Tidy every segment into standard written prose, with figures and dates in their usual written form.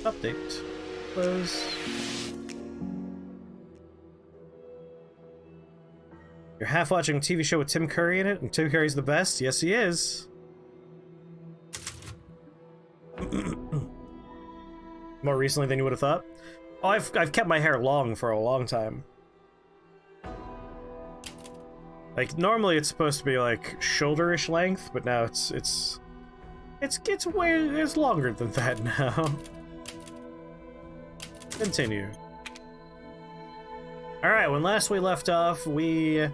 Update. Close. You're half watching a TV show with Tim Curry in it, and Tim Curry's the best? Yes, he is. More recently than you would have thought? Oh, I've kept my hair long for a long time. Like, normally it's supposed to be, like, shoulder-ish length, but now it's longer than that now. Continue. Alright, when last we left off, we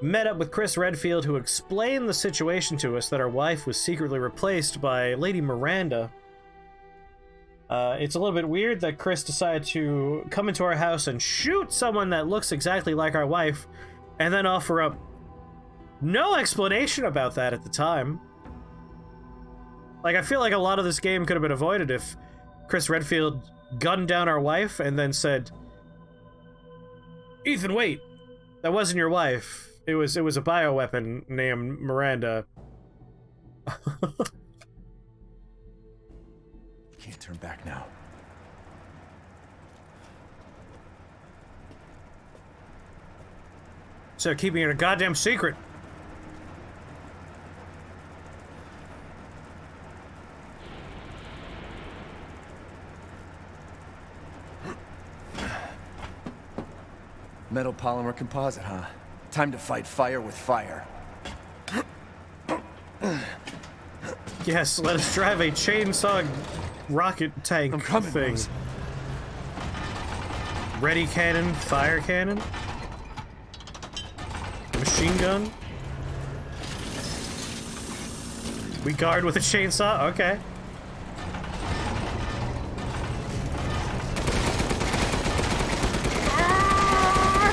met up with Chris Redfield, who explained the situation to us that our wife was secretly replaced by Lady Miranda. It's a little bit weird that Chris decided to come into our house and shoot someone that looks exactly like our wife, and then offer up no explanation about that at the time. Like, I feel like a lot of this game could have been avoided if Chris Redfield gunned down our wife and then said, "Ethan, wait, that wasn't your wife. It was a bioweapon named Miranda." Can't turn back now. So keeping it a goddamn secret. Metal polymer composite, huh? Time to fight fire with fire. Yes, let us drive a chainsaw rocket tank I'm coming, thing. Rose. Ready cannon, fire cannon, machine gun. We guard with a chainsaw? Okay.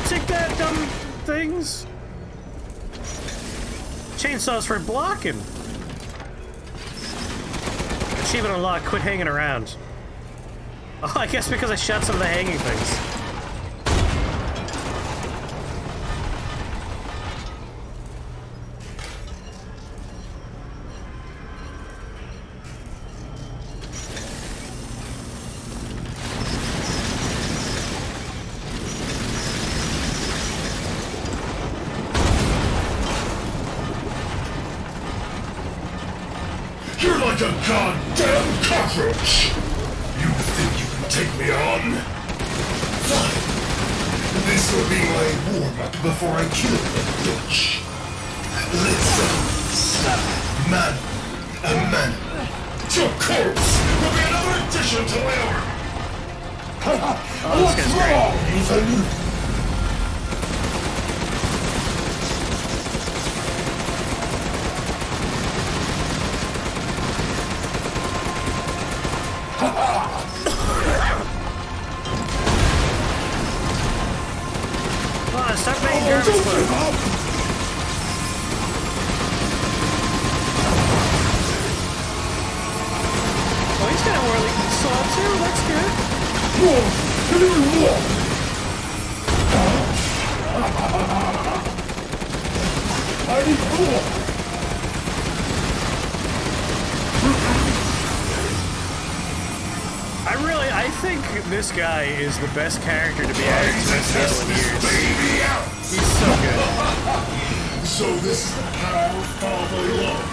Take that, dumb things. Chainsaws for blocking. Achievement unlocked, quit hanging around. Oh, I guess because I shot some of the hanging things. You're like a goddamn cockroach! You think you can take me on? Fine. This will be my warm-up before I kill the bitch. Let's man. A man. Your corpse will be another addition to my armor. What's wrong, Ethan? Start making garbage food. Oh, he's got a whirly saw too, that's good. I think this guy is the best character to be added to this season in years. He's so good. So this is the power of fatherly love,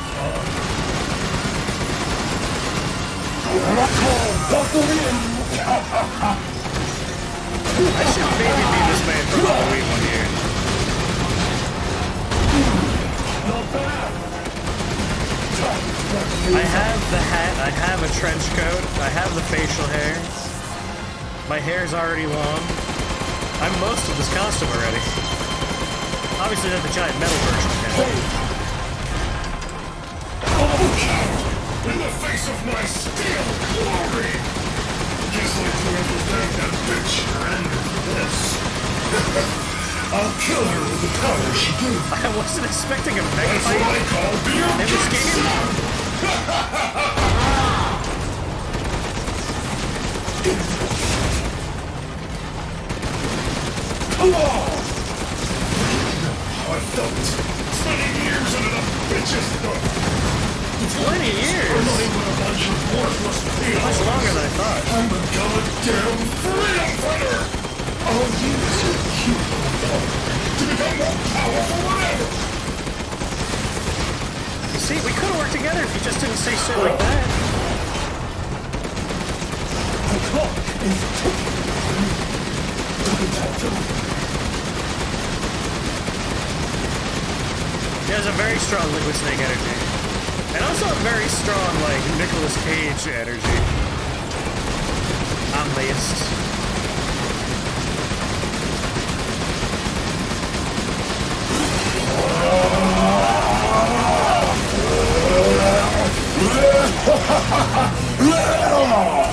I should maybe be this man for Halloween one year. not bad. I have the hat, I have a trench coat, I have the facial hair. My hair's already long. I'm most of this costume already. Obviously not the giant metal version of it. In the face of my steel glory! Guess like whoever thanked that bitch and this. I'll kill her with the power she gave. I wasn't expecting a mega That's fight what I call beer in this game. How I felt. Spending years under the bitch's thumb. 20 years? We're not even a bunch of worthless peons. Much longer than I thought. I'm just didn't say shit like that. He has a very strong Liquid Snake energy. And also a very strong, like, Nicolas Cage energy. I'm laced.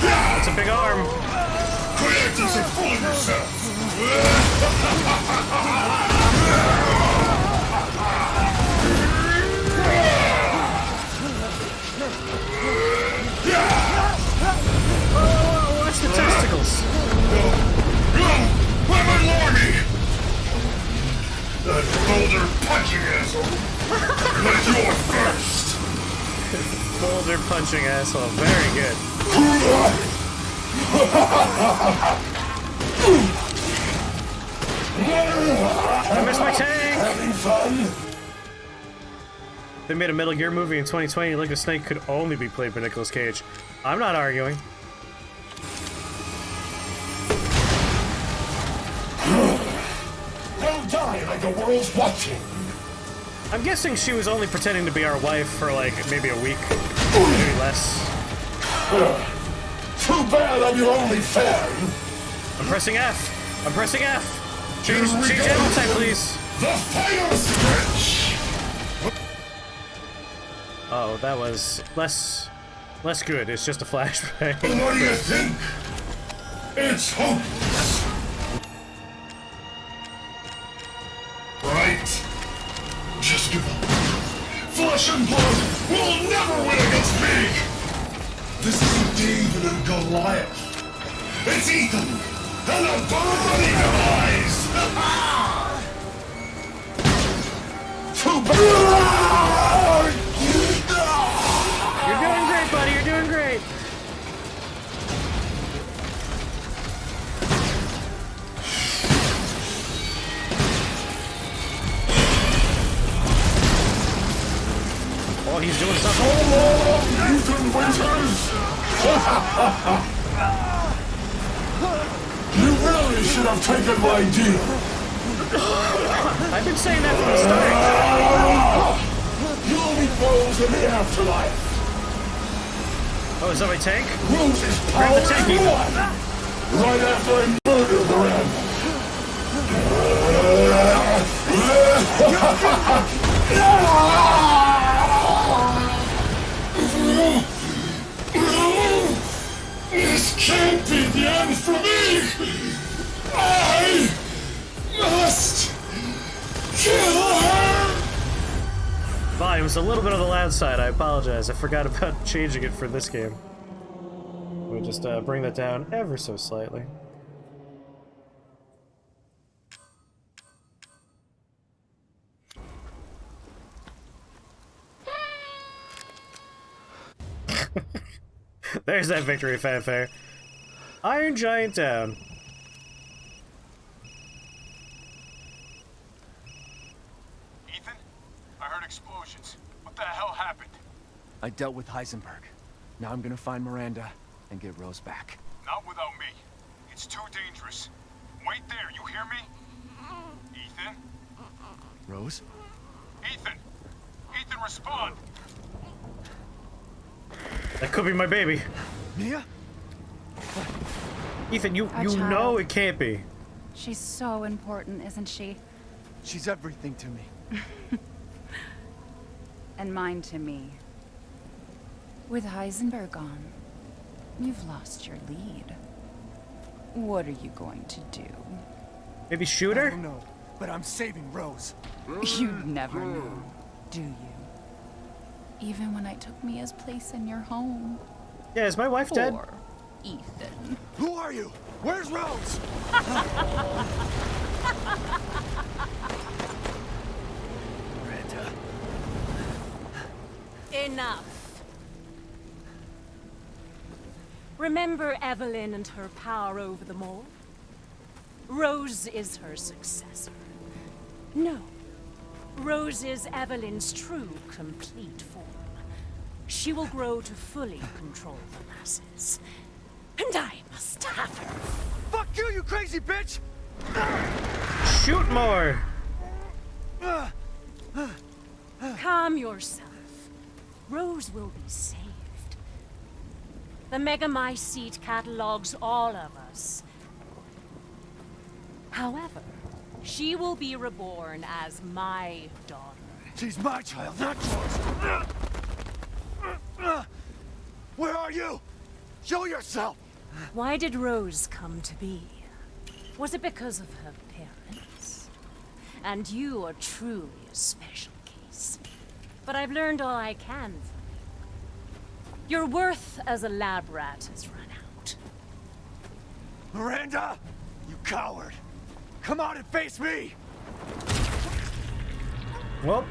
That's a big arm. Quit disappointing yourself. Oh, watch the testicles. Where my lordy? That boulder punching asshole. But you're first. Boulder punching asshole. Very good. I missed my tank! Having fun? They made a Metal Gear movie in 2020. Liquid Snake could only be played by Nicolas Cage. I'm not arguing. Don't die like the world's watching. I'm guessing she was only pretending to be our wife for like maybe a week. Maybe less. Too bad I'm your only fan. I'm pressing F. I'm pressing F. Change channel type, please. The final stretch. Oh, that was less good. It's just a flashback. What do you think? It's hopeless. Right? Just give up. Flesh and blood will never win against me! This isn't David and Goliath. It's Ethan and the burning eyes! Too bad! You're doing great, buddy. You're doing great. Oh, he's doing something. Ethan Winters! You really should have taken my deal. I've been saying that from the start. You'll be foes in the afterlife. Oh, is that my tank? Rose is Grab power the tank, Ethan. one. Right after I murder This can't be the end for me! I must kill her! Volume's a little bit on the loud side. I apologize. I forgot about changing it for this game. We'll just bring that down ever so slightly. There's that victory fanfare. Iron Giant down. Ethan? I heard explosions. What the hell happened? I dealt with Heisenberg. Now I'm gonna find Miranda and get Rose back. Not without me. It's too dangerous. Wait there, you hear me? Ethan? Rose? Ethan! Ethan, respond! That could be my baby. Mia? Ethan, you Our child. know it can't be. She's so important, isn't she? She's everything to me. And mine to me. With Heisenberg gone, you've lost your lead. What are you going to do? Maybe shoot I her? don't know, but I'm saving Rose. You'd never know, do you? Even when I took Mia's place in your home. Yeah, is my wife dead? Poor Ethan. Who are you? Where's Rose? Miranda. Enough. Remember Evelyn and her power over them all? Rose is her successor. No. Rose is Evelyn's true, complete form. she will grow to fully control the masses. And I must have her. Fuck you, you crazy bitch! Shoot more! Calm yourself. Rose will be saved. The Megamycete catalogs all of us. However, she will be reborn as my daughter. She's my child, not yours. Where are you? Show yourself! Why did Rose come to be? Was it because of her parents? And you are truly a special case. But I've learned all I can from you. Your worth as a lab rat has run out. Miranda! You coward! Come out and face me! Well,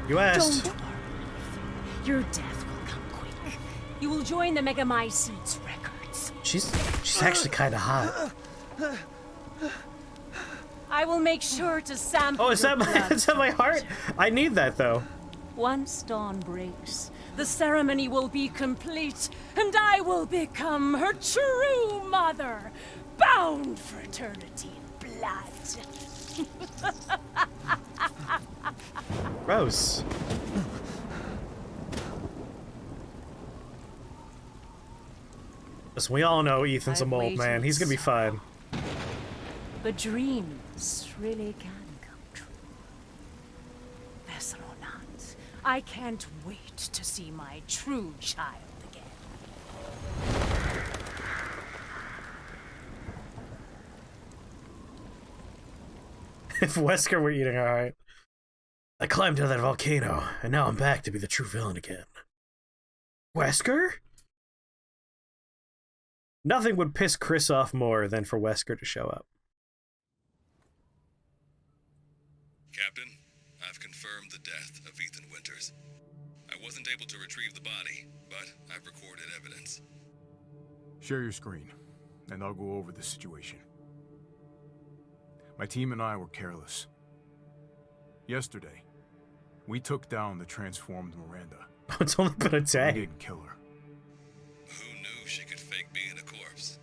you asked. Don't worry. Your death will come quick. You will join the Megamycete's records. She's actually kind of hot. I will make sure to sample. Oh, is that my heart? I need that though. Once dawn breaks, the ceremony will be complete, and I will become her true mother, bound for eternity in blood. Gross. Listen, we all know Ethan's a I've mold, man. waited He's gonna be fine. But dreams really can come true. Vessel or not, I can't wait to see my true child again. If Wesker were eating, alright. I climbed out of that volcano, and now I'm back to be the true villain again. Wesker? Nothing would piss Chris off more than for Wesker to show up. Captain, I've confirmed the death of Ethan Winters. I wasn't able to retrieve the body, but I've recorded evidence. Share your screen, and I'll go over the situation. My team and I were careless. Yesterday, we took down the transformed Miranda. It's only been a We day. didn't kill her. Who knew she could fake being a corpse?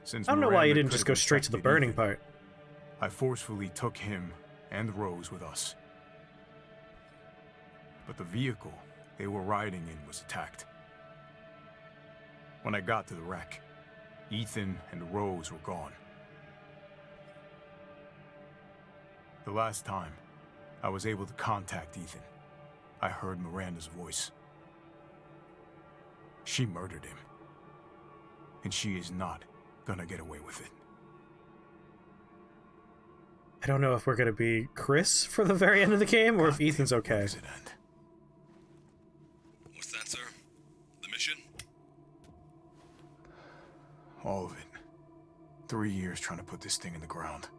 Since I don't know why you Miranda didn't just could go have straight to the infected burning Ethan, part. I forcefully took him and Rose with us. But the vehicle they were riding in was attacked. When I got to the wreck, Ethan and Rose were gone. The last time I was able to contact Ethan, I heard Miranda's voice. She murdered him. And she is not gonna get away with it. I don't know if we're gonna be Chris for the very end of the game, or if Ethan's okay. Does it end? What's that, sir? The mission? All of it. 3 years trying to put this thing in the ground.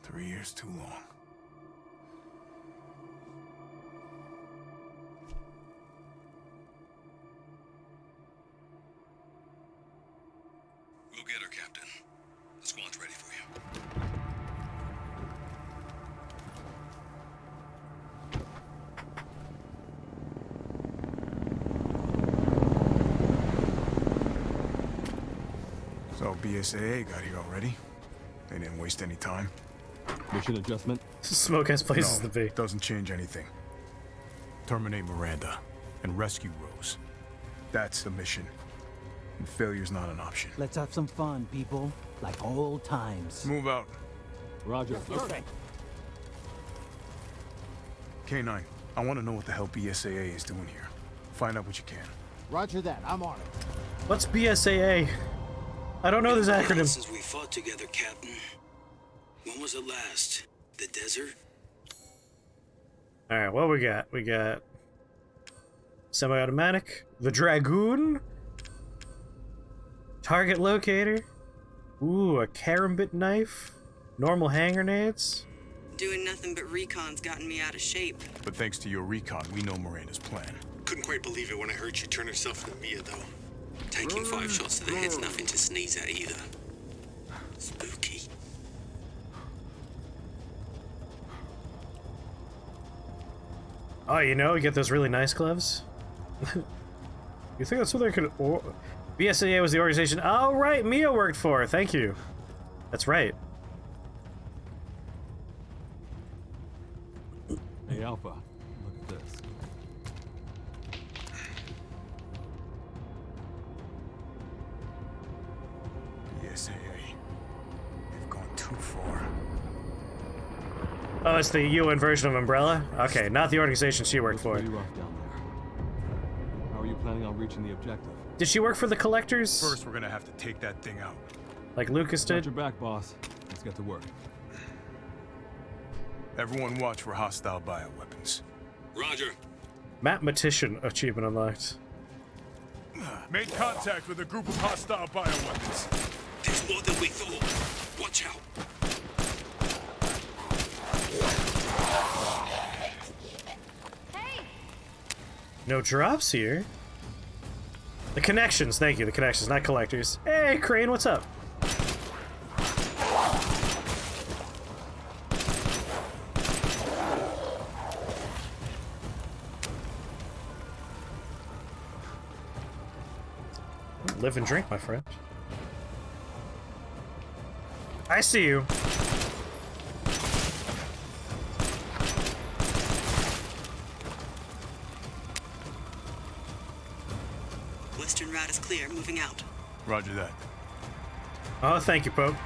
3 years too long. We'll get her, Captain. The squad's ready for you. So BSAA got here already. They didn't waste any time. Mission adjustment. Smoke has places to be. Doesn't change anything. Terminate Miranda and rescue Rose. That's the mission. And failure's not an option. Let's have some fun, people. Like old times. Move out. Roger. Okay. K9, I want to know what the hell BSAA is doing here. Find out what you can. Roger that. I'm on it. What's BSAA? I don't know this acronym. Since we fought together, Captain. When was it last? The desert? Alright, what we got? We got semi-automatic, the Dragoon, target locator, ooh, a karambit knife, normal hand grenades. Doing nothing but recon's gotten me out of shape. But thanks to your recon, we know Miranda's plan. Couldn't quite believe it when I heard she turned herself into Mia, though. Taking 5 shots to the head's nothing to sneeze at either. Spooky. Oh, you know, you get those really nice gloves? You think that's what they could... BSAA was the organization... Oh, right, Mia worked for. Thank you. That's right. Hey, Alpha, look at this. BSAA. They've gone too far. Oh, it's the UN version of Umbrella? Okay, not the organization she worked for. Pretty rough down there. How are you planning on reaching the objective? Did she work for the Collectors? First, we're gonna have to take that thing out. Like Lucas did? Got your back, boss. Let's get to work. Everyone watch for hostile bioweapons. Roger. Mathematician achievement unlocked. Made contact with a group of hostile bioweapons. There's more than we thought. Watch out. No drops here. The connections, thank you, the connections, not collectors. Hey, Crane, what's up? Live and drink, my friend. I see you. Western route is clear. Moving out. Roger that. Oh, thank you, Pope.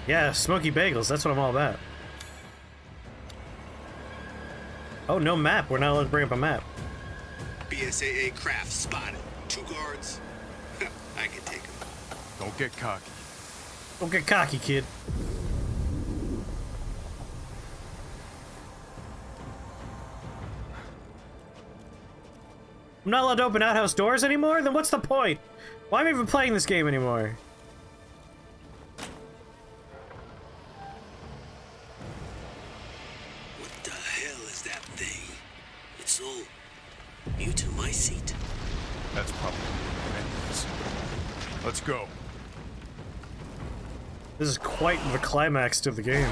Yeah, smoky bagels, that's what I'm all about. Oh, no map. We're not allowed to bring up a map. BSAA craft spotted. 2 guards. I can take them. Don't get cocky. Don't get cocky, kid. I'm not allowed to open outhouse doors anymore? Then what's the point? Why am I even playing this game anymore? What the hell is that thing? It's all new to my seat. That's probably tremendous. Let's go. This is quite the climax to the game.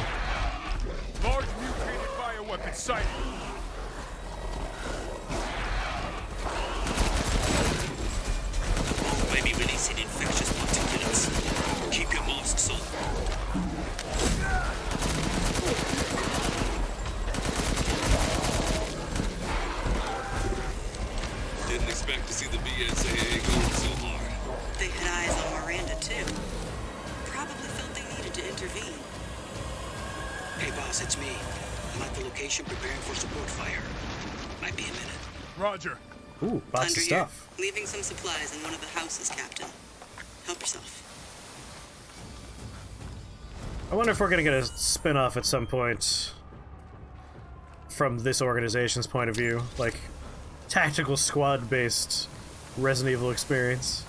Large mutated bioweapon sighted. Maybe releasing infectious particulates. Keep your masks on. Didn't expect to see the BSAA going so hard. They had eyes on Miranda, too. Probably felt they needed to intervene. Hey, boss, it's me. I'm at the location preparing for support fire. Might be a minute. Roger. Ooh, lots of stuff. Here. Leaving some supplies in one of the houses, Captain. Help yourself. I wonder if we're gonna get a spin-off at some point from this organization's point of view, like tactical squad-based Resident Evil experience.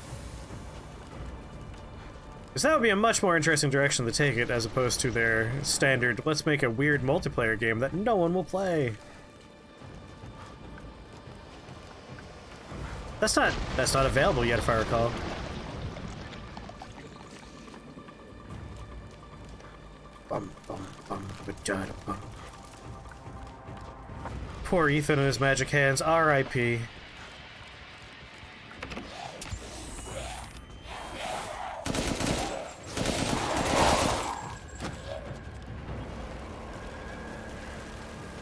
Because that would be a much more interesting direction to take it as opposed to their standard, let's make a weird multiplayer game that no one will play. That's not available yet, if I recall. Poor Ethan and his magic hands. R.I.P.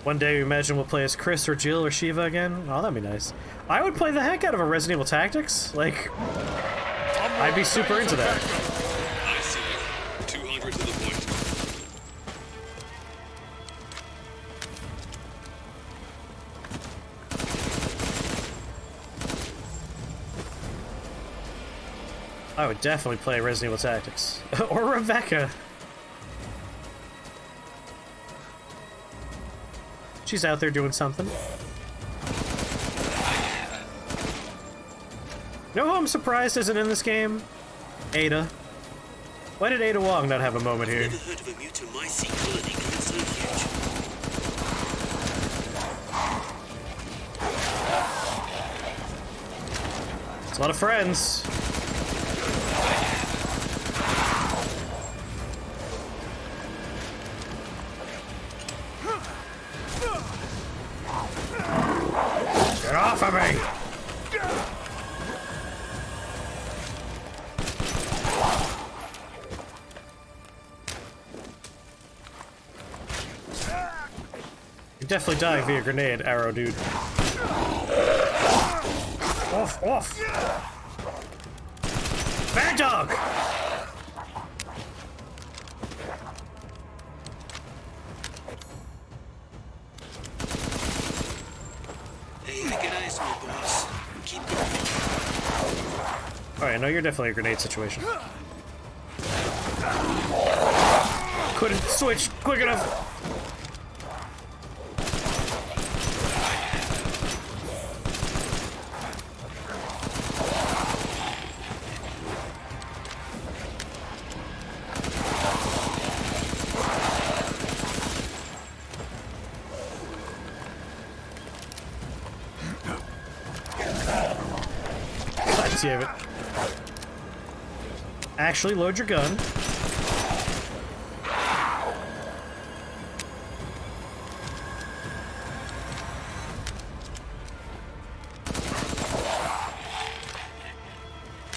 One day, we imagine we'll play as Chris or Jill or Shiva again. Oh, that'd be nice. I would play the heck out of a Resident Evil Tactics. Like, I'd be super into that. I see you. 200 to the point. I would definitely play Resident Evil Tactics. Or Rebecca. She's out there doing something. You know who I'm surprised isn't in this game? Ada. Why did Ada Wong not have a moment here? Never heard of a mutomycete colony growing so huge. It's a lot of friends. me! You're definitely dying via grenade, arrow dude. Off, off! Bad dog! Hey, I can eyes on you, boss. Keep going. Alright, I know you're definitely a grenade situation. Couldn't switch quick enough! Damn it. Actually, load your gun.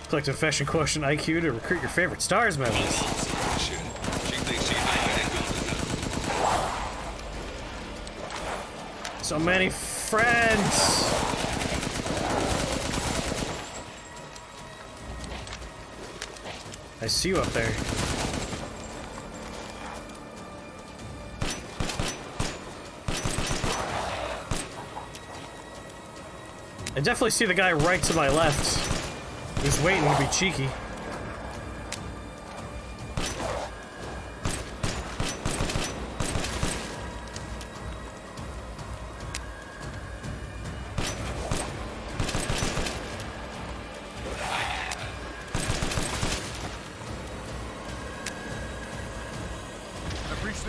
Collective fashion quotient IQ to recruit your favorite stars members. So many friends. I see you up there. I definitely see the guy right to my left, who's waiting to be cheeky.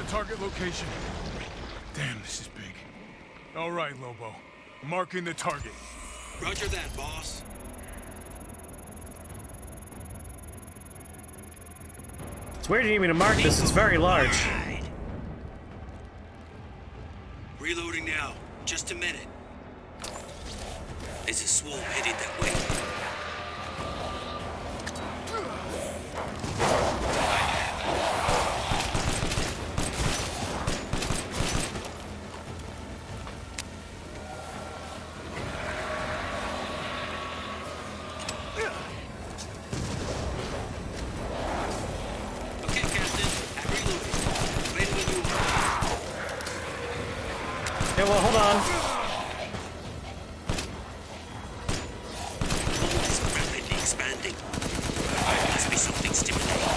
Target location. Damn, this is big. All right, Lobo. Marking the target. Roger that, boss. It's weird you need me to mark this. It's very large. Right. Reloading now. Just a minute. There's a swarm headed that way. Yeah, well, hold on. It's rapidly expanding. Must be something stimulating.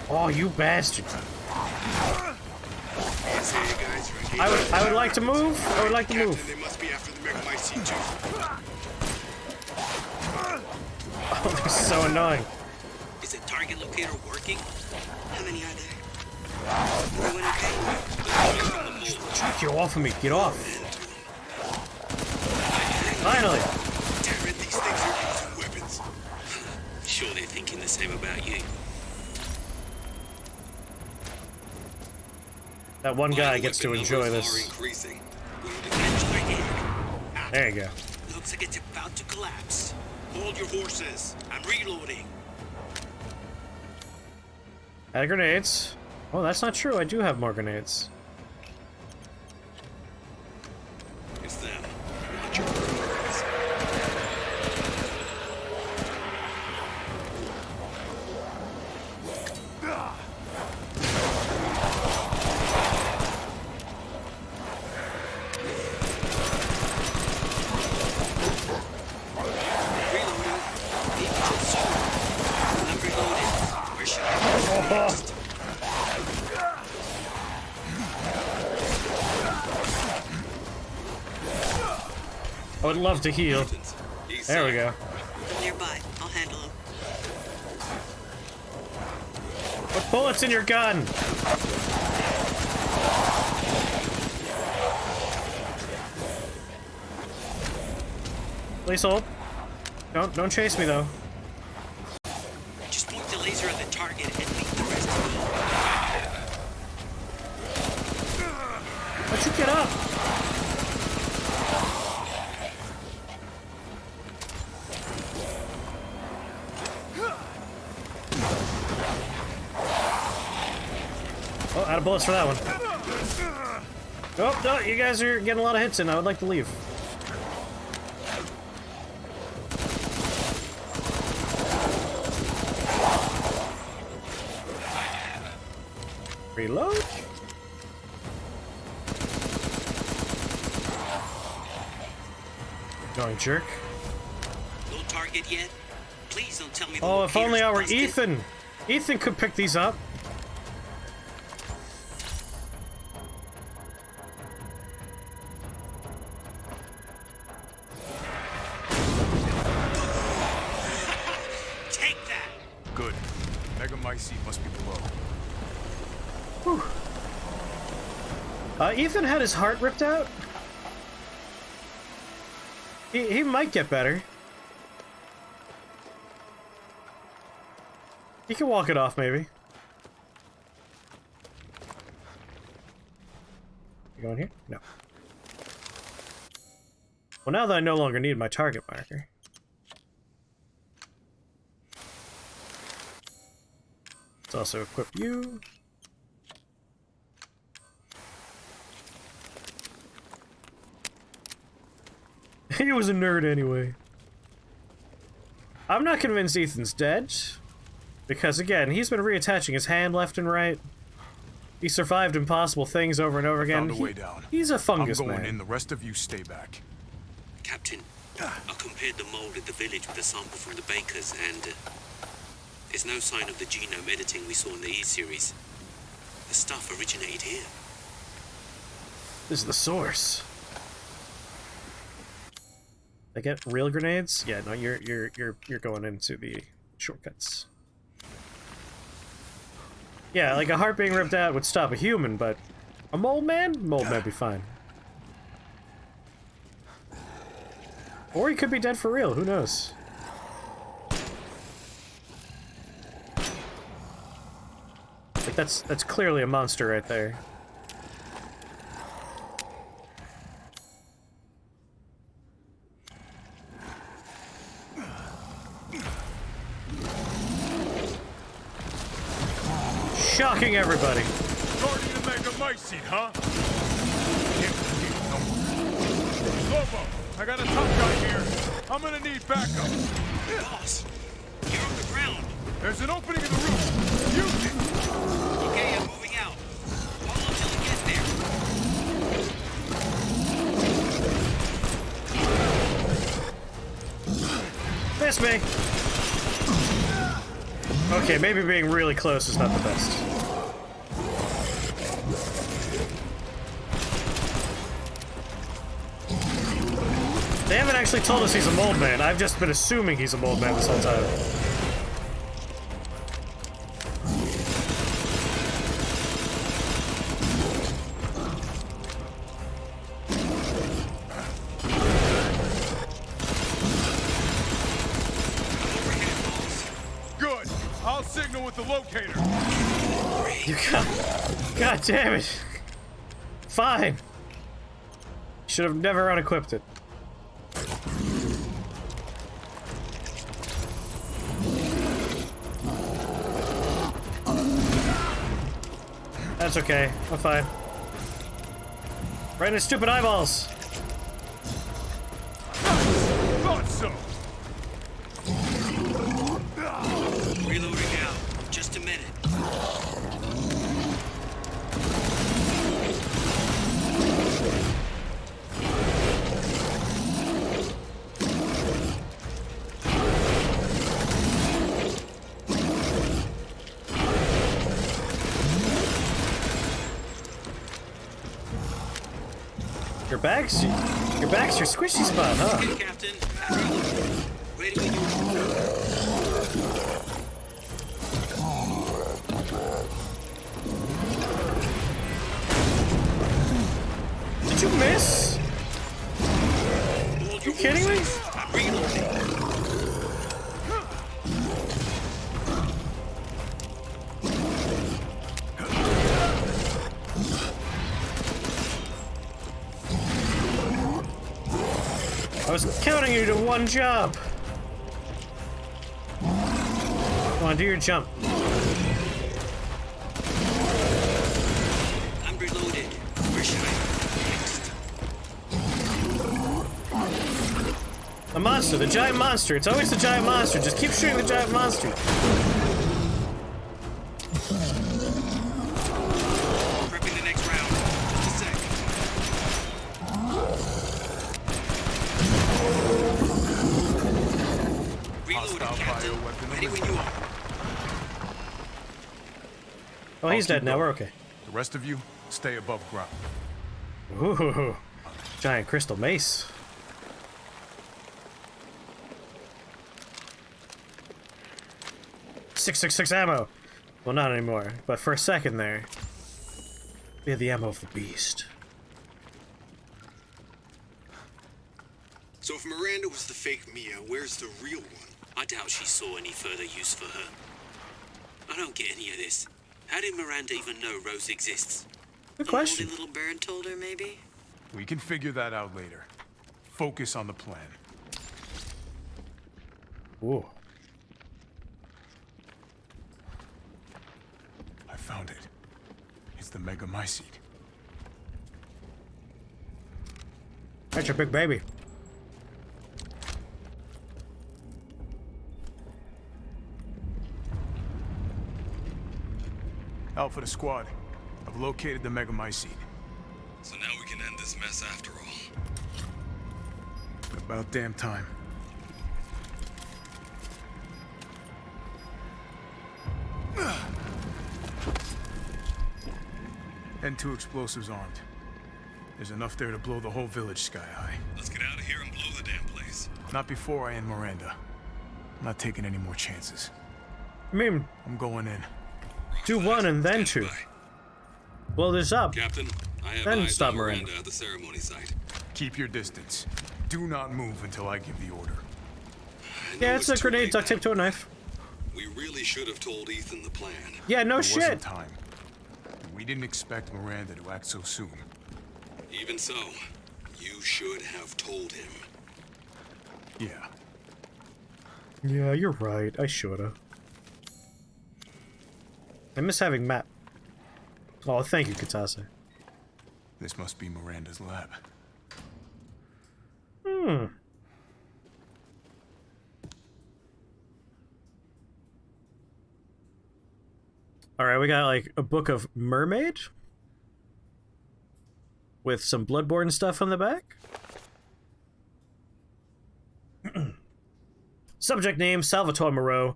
Oh, you bastard. I would like to move. I would like to move. They must be after the MacLeod too. Oh, they're so annoying. Is the target locator working? How many are there? Everyone okay? Get off of me. Get off. Finally. Damn it, these things are using weapons. Sure they're thinking the same about you. That one guy gets to enjoy this. There you go. Looks like it's about to collapse. Hold your horses. I'm reloading. Add grenades. Oh, that's not true. I do have more grenades. It's them. I would love to heal. There we go. I'm nearby. I'll handle him. Put bullets in your gun! Please hold. Don't chase me though. Just point the laser at the target and leave the rest to me. Why'd you get up? Oh, out of bullets for that one. Oh, no, you guys are getting a lot of hits in. I would like to leave. Reload. Going jerk. No target yet? Please don't tell me the Oh, if only I were busted. Ethan. Ethan could pick these up. Take that! Good. Megamycete must be below. Whew. Ethan had his heart ripped out. He might get better. He can walk it off, maybe. You going here? No. Well, now that I no longer need my target marker. Let's also equip you. He was a nerd anyway. I'm not convinced Ethan's dead. Because again, he's been reattaching his hand left and right. He survived impossible things over and over again. Found a way down. He's a fungus I'm going man. in. The rest of you stay back. Captain, I compared the mold at the village with a sample from the bakers, and there's no sign of the genome editing we saw in the E-series. The stuff originated here. This is the source. I get real grenades? Yeah, no, you're going into the shortcuts. Yeah, like a heart being ripped out would stop a human, but a mold man? Mold man be fine. Or he could be dead for real, who knows? Like that's clearly a monster right there. Shocking everybody. Guardian Megamycete, huh? Lobo, I got a tough guy here. I'm gonna need backup. Boss, you're on the ground. There's an opening in the roof. Use it. Okay, I'm moving out. Hold on till he gets there. Miss me. Okay, maybe being really close is not the best. They haven't actually told us he's a mold man. I've just been assuming he's a mold man this whole time. Good. I'll signal with the locator. You got... God damn it. Fine. Should have never unequipped it. That's okay. I'm fine. Right in his stupid eyeballs. Thought so. Reloading now. Just a minute. Your back's your squishy spot, huh? Okay, Captain. Ready when you Did you miss? Hold You kidding me? I'm reloading. I was counting you to one job. Come on, do your jump. monster, the giant monster. It's always the giant monster. Just keep shooting the giant monster. Prepping the next round. Just a sec. Reloading, Captain. Ready when you are. Oh, he's dead now. We're okay. The rest of you, stay above ground. Ooh, giant crystal mace. .666 ammo. Well, not anymore, but for a second there, we had the ammo of the beast. So if Miranda was the fake Mia, where's the real one? I doubt she saw any further use for her. I don't get any of this. How did Miranda even know Rose exists? Good question. A little bird told her, maybe? We can figure that out later. Focus on the plan. Ooh. I found it. It's the megamycete. That's your big baby. Alpha to squad. I've located the megamycete. So now we can end this mess after all. About damn time. N2 explosives armed. There's enough there to blow the whole village sky high. Let's get out of here and blow the damn place. Not before I end Miranda. I'm not taking any more chances. I mean, I'm going in. do one and then two. Blow this up. Captain, I have Then eyes stop on Miranda. Miranda at the ceremony site. Keep your distance. Do not move until I give the order. Yeah, it's a grenade duct taped to a knife. We really should have told Ethan the plan. Yeah, no There shit. wasn't time. We didn't expect Miranda to act so soon. Even so, you should have told him. Yeah. Yeah, you're right. I shoulda. I miss having Matt. Oh, thank you, Katase. This must be Miranda's lab. Hmm. Alright, we got like a book of Mermaid with some Bloodborne stuff on the back. Subject name Salvatore Moreau.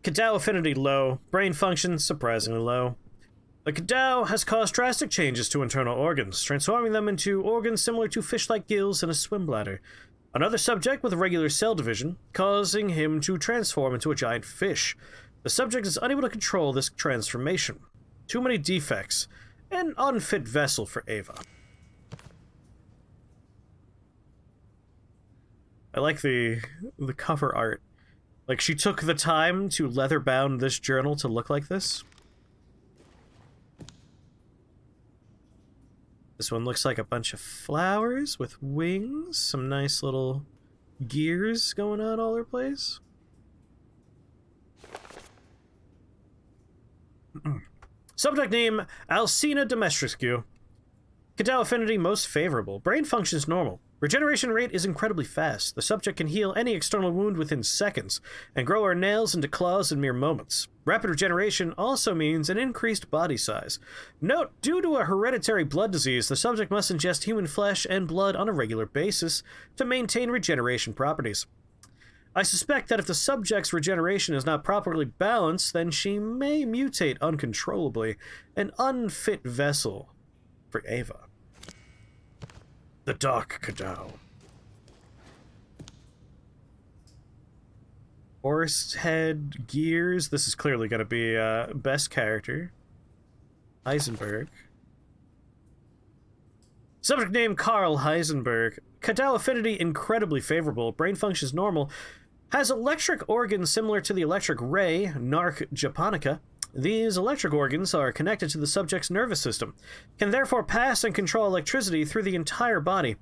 Cadao affinity low. Brain function surprisingly low. The Cadao has caused drastic changes to internal organs, transforming them into organs similar to fish-like gills and a swim bladder. Another subject with regular cell division, causing him to transform into a giant fish. The subject is unable to control this transformation. Too many defects. An unfit vessel for Ava. I like the cover art. Like, she took the time to leather-bound this journal to look like this. This one looks like a bunch of flowers with wings. Some nice little gears going on all over the place. Subject name, Alcina Domestrescu. Cadao affinity most favorable. Brain functions normal. Regeneration rate is incredibly fast. The subject can heal any external wound within seconds, and grow her nails into claws in mere moments. Rapid regeneration also means an increased body size. Note, due to a hereditary blood disease, the subject must ingest human flesh and blood on a regular basis to maintain regeneration properties. I suspect that if the subject's regeneration is not properly balanced, then she may mutate uncontrollably, an unfit vessel for Ava. The Dark Cadao. Horse head, gears. This is clearly going to be best character. Heisenberg. Subject name Carl Heisenberg. Cadao affinity incredibly favorable. Brain functions normal. Has electric organs similar to the electric ray, Narc Japonica. These electric organs are connected to the subject's nervous system, can therefore pass and control electricity through the entire body,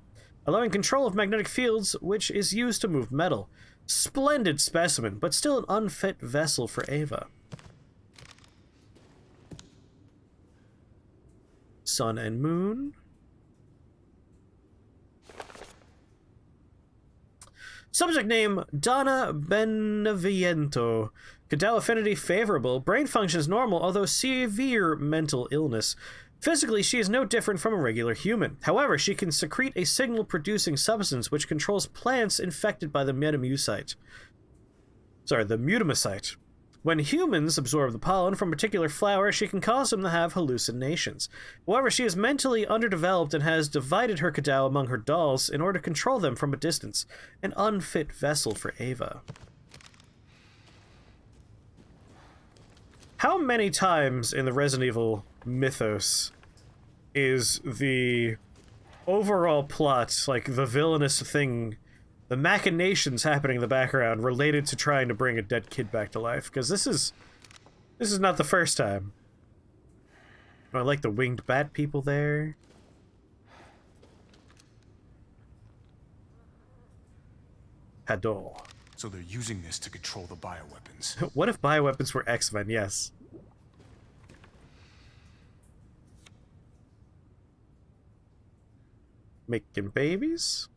allowing control of magnetic fields, which is used to move metal. Splendid specimen, but still an unfit vessel for Ava. Sun and Moon. Subject name, Donna Beneviento. Cadell affinity favorable. Brain functions normal, although severe mental illness. Physically, she is no different from a regular human. However, she can secrete a signal-producing substance which controls plants infected by the metamucite. The mutamicite. When humans absorb the pollen from a particular flower, she can cause them to have hallucinations. However, she is mentally underdeveloped and has divided her Cadell among her dolls in order to control them from a distance. An unfit vessel for Ava. How many times in the Resident Evil mythos is the overall plot, like the villainous thing, the machinations happening in the background related to trying to bring a dead kid back to life? Because this is not the first time. I like the winged bat people there. Hadol. So they're using this to control the bioweapons. What if bioweapons were X-Men? Yes. Making babies?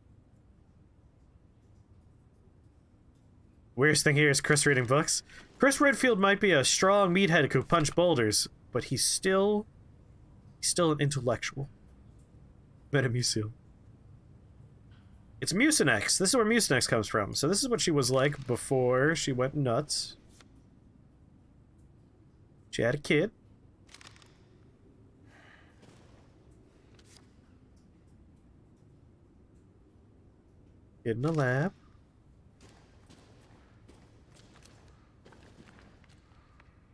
Weirdest thing here is Chris reading books. Chris Redfield might be a strong meathead who could punch boulders, but he's still an intellectual. Metamucil. It's Mucinex. This is where Mucinex comes from. So this is what she was like before she went nuts. She had a kid. Kid in the lab.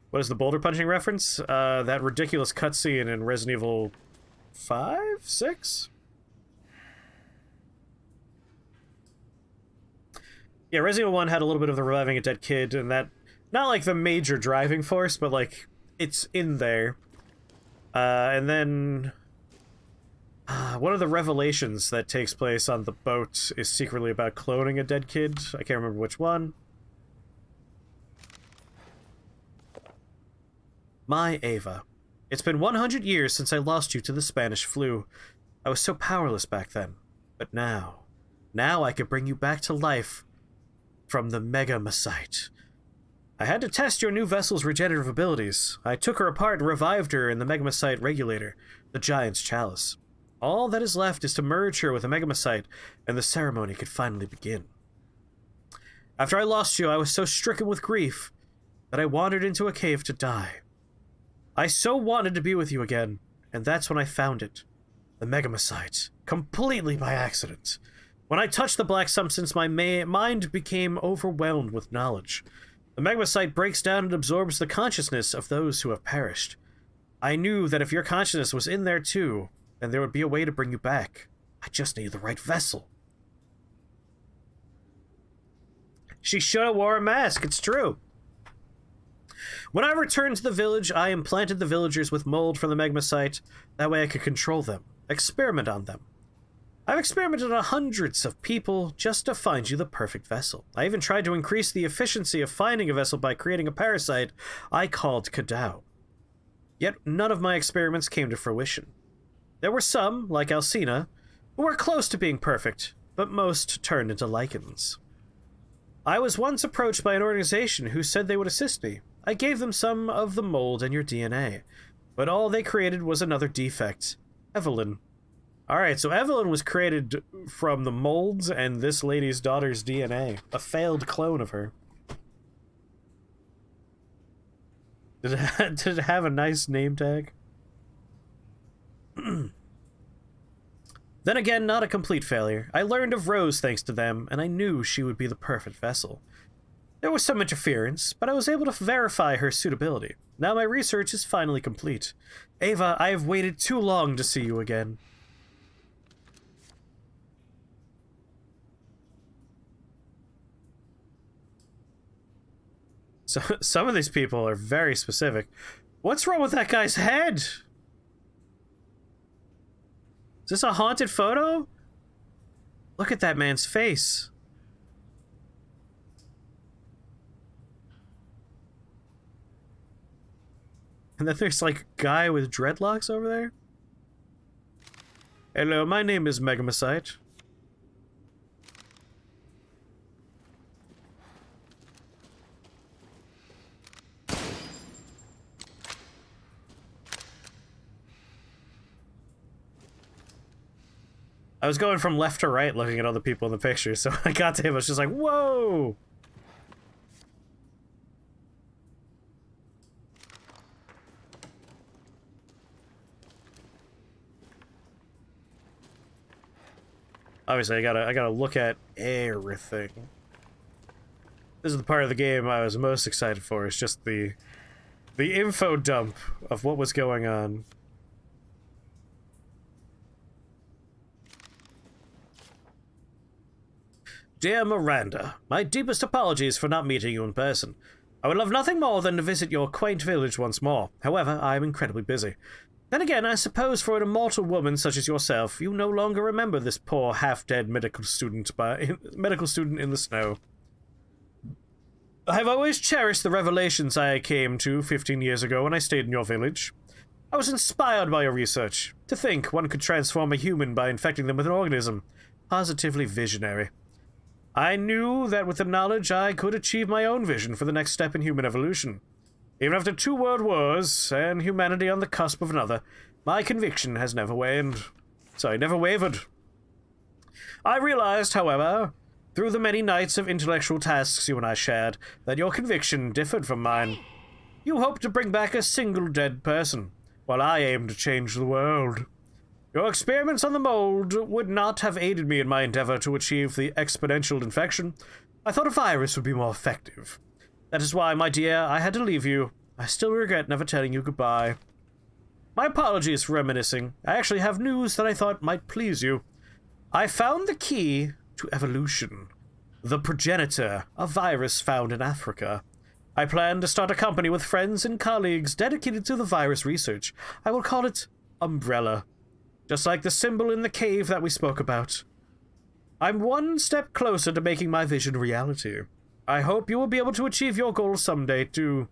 What is the boulder punching reference? That ridiculous cutscene in Resident Evil 5? 6? Yeah, Resident Evil 1 had a little bit of the reviving a dead kid, and that, not like the major driving force, but like, it's in there. And then, one of the revelations that takes place on the boat is secretly about cloning a dead kid. I can't remember which one. My Ava. It's been 100 years since I lost you to the Spanish flu. I was so powerless back then. But now I can bring you back to life from the Megamycite. I had to test your new vessel's regenerative abilities. I took her apart and revived her in the Megamycite regulator, the Giant's Chalice. All that is left is to merge her with the Megamycite, and the ceremony could finally begin. After I lost you, I was so stricken with grief that I wandered into a cave to die. I so wanted to be with you again, and that's when I found it. The Megamycite. Completely by accident. When I touched the black substance, my mind became overwhelmed with knowledge. The Megamycite breaks down and absorbs the consciousness of those who have perished. I knew that if your consciousness was in there too, then there would be a way to bring you back. I just needed the right vessel. She should have wore a mask, it's true. When I returned to the village, I implanted the villagers with mold from the Megamycite. That way I could control them, experiment on them. I've experimented on hundreds of people just to find you the perfect vessel. I even tried to increase the efficiency of finding a vessel by creating a parasite I called Cadell. Yet none of my experiments came to fruition. There were some, like Alcina, who were close to being perfect, but most turned into lichens. I was once approached by an organization who said they would assist me. I gave them some of the mold and your DNA, but all they created was another defect. Evelyn. Alright, so Evelyn was created from the molds and this lady's daughter's DNA. A failed clone of her. Did it have a nice name tag? Then again, not a complete failure. I learned of Rose thanks to them, and I knew she would be the perfect vessel. There was some interference, but I was able to verify her suitability. Now my research is finally complete. Ava, I have waited too long to see you again. So some of these people are very specific. What's wrong with that guy's head? Is this a haunted photo? Look at that man's face. And then there's like a guy with dreadlocks over there. Hello, my name is Megamycite. I was going from left to right looking at all the people in the picture, so I got to him, I was just like, whoa! Obviously, I gotta look at everything. This is the part of the game I was most excited for. It's just the info dump of what was going on. Dear Miranda, my deepest apologies for not meeting you in person. I would love nothing more than to visit your quaint village once more. However, I am incredibly busy. Then again, I suppose for an immortal woman such as yourself, you no longer remember this poor, half-dead medical student in the snow. I have always cherished the revelations I came to 15 years ago when I stayed in your village. I was inspired by your research. To think one could transform a human by infecting them with an organism. Positively visionary. I knew that with the knowledge I could achieve my own vision for the next step in human evolution. Even after 2 world wars and humanity on the cusp of another, my conviction has never wavered. I realized, however, through the many nights of intellectual tasks you and I shared, that your conviction differed from mine. You hoped to bring back a single dead person, while I aimed to change the world. Your experiments on the mold would not have aided me in my endeavor to achieve the exponential infection. I thought a virus would be more effective. That is why, my dear, I had to leave you. I still regret never telling you goodbye. My apologies for reminiscing. I actually have news that I thought might please you. I found the key to evolution. The progenitor, a virus found in Africa. I plan to start a company with friends and colleagues dedicated to the virus research. I will call it Umbrella. Just like the symbol in the cave that we spoke about. I'm one step closer to making my vision reality. I hope you will be able to achieve your goals someday, too.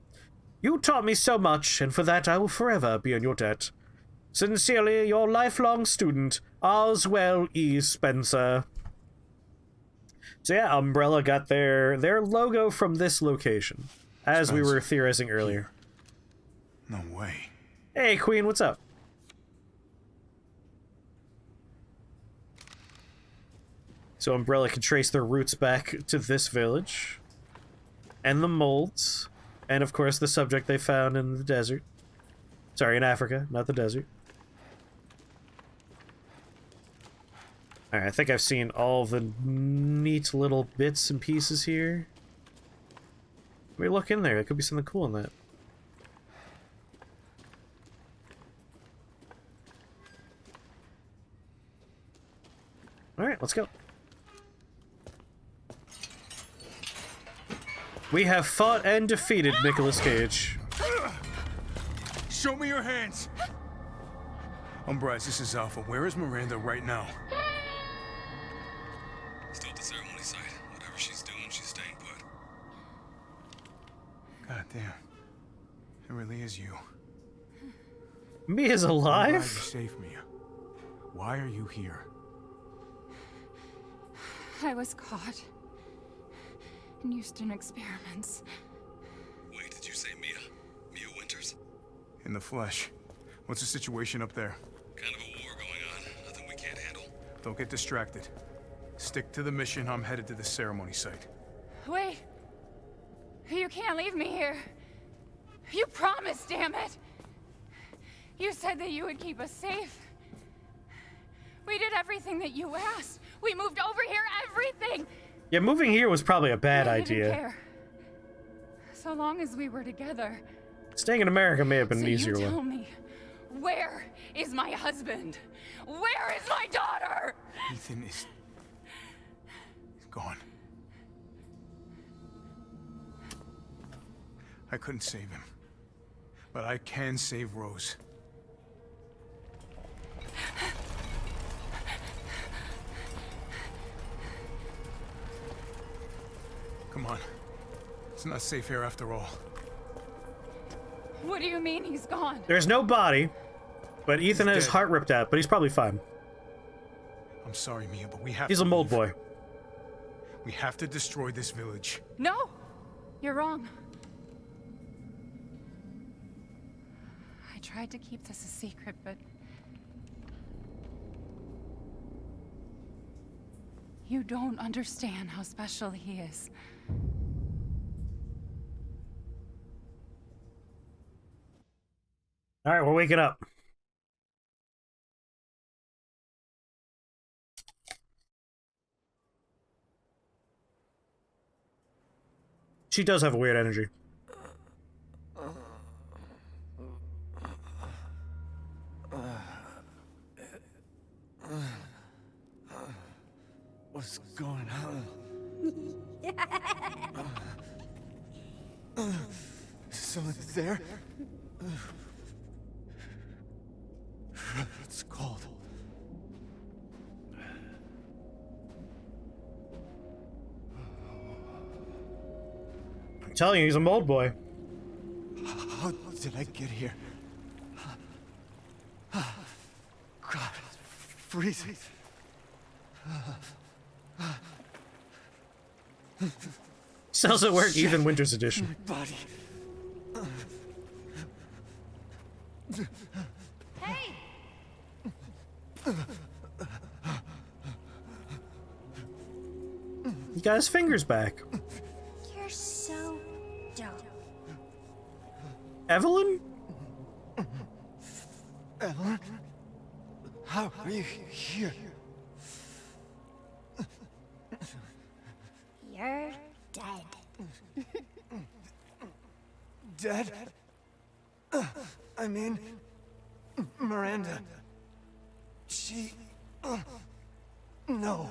You taught me so much, and for that I will forever be in your debt. Sincerely, your lifelong student, Oswell E. Spencer. So yeah, Umbrella got their logo from this location, as we were theorizing earlier. No way. Hey, Queen, what's up? So Umbrella can trace their roots back to this village. And the molds. And of course the subject they found in the desert. Sorry, in Africa, not the desert. Alright, I think I've seen all the neat little bits and pieces here. Let me look in there, there could be something cool in that. Alright, let's go. We have fought and defeated Nicolas Cage. Show me your hands! Umbrise, this is Alpha. Where is Miranda right now? Still at the ceremony site. Whatever she's doing, she's staying put. God damn. It really is you. Mia's I'm glad alive? you're safe, Mia. Why are you here? I was caught and used in experiments. Wait, did you say Mia? Mia Winters? In the flesh. What's the situation up there? Kind of a war going on. Nothing we can't handle. Don't get distracted. Stick to the mission. I'm headed to the ceremony site. Wait! You can't leave me here. You promised, damn it! You said that you would keep us safe. We did everything that you asked. We moved over here, everything! Yeah, moving here was probably a bad I didn't idea. care. So long as we were together. Staying in America may have been So an easier you tell one. me, where is my husband? Where is my daughter? Ethan is gone. I couldn't save him. But I can save Rose. Come on. It's not safe here after all. What do you mean he's gone? There's no body, but Ethan had his dead. heart ripped out, but he's probably fine. I'm sorry, Mia, but we have He's to a mold leave. boy. We have to destroy this village. No! You're wrong. I tried to keep this a secret, but You don't understand how special he is. All right, we're waking up. She does have a weird energy. What's going on? Someone there? It's cold. I'm telling you, he's a mold boy. How did I get here? God, it's freezing. Cells at Work, Ethan Winters edition. Body. Hey! He got his fingers back. You're so dumb. Evelyn? Evelyn? How are you here? You're dead. Dead? I mean, Miranda. She... No.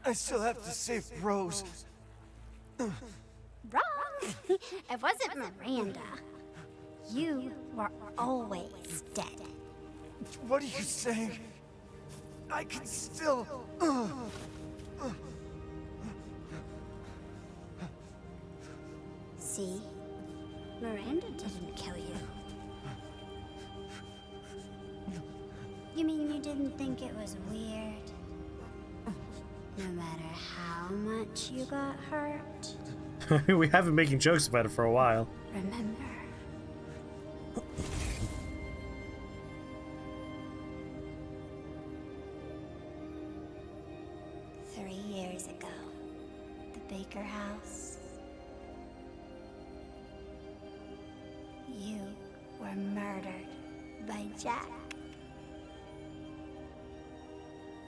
I still have to save Rose. Wrong! It wasn't Miranda. You were always dead. What are you saying? I can still... See? Miranda didn't kill you. You mean you didn't think it was weird? No matter how much you got hurt? We have been making jokes about it for a while. Remember. Years ago, the Baker house. You were murdered by Jack.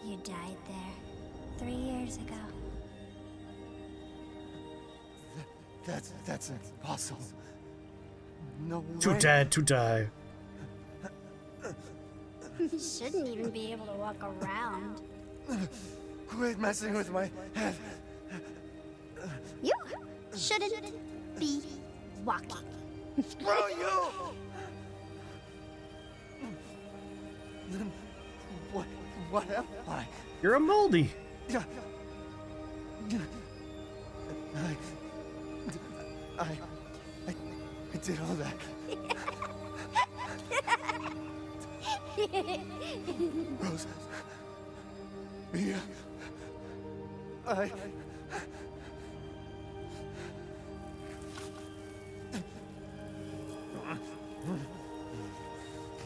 You died there 3 years ago. That's impossible. No way. Too dead to die. You shouldn't even be able to walk around. Quit messing with my head. You shouldn't be walking. Screw you! Then what am I? You're a moldy. I did all that. Rose. Mia.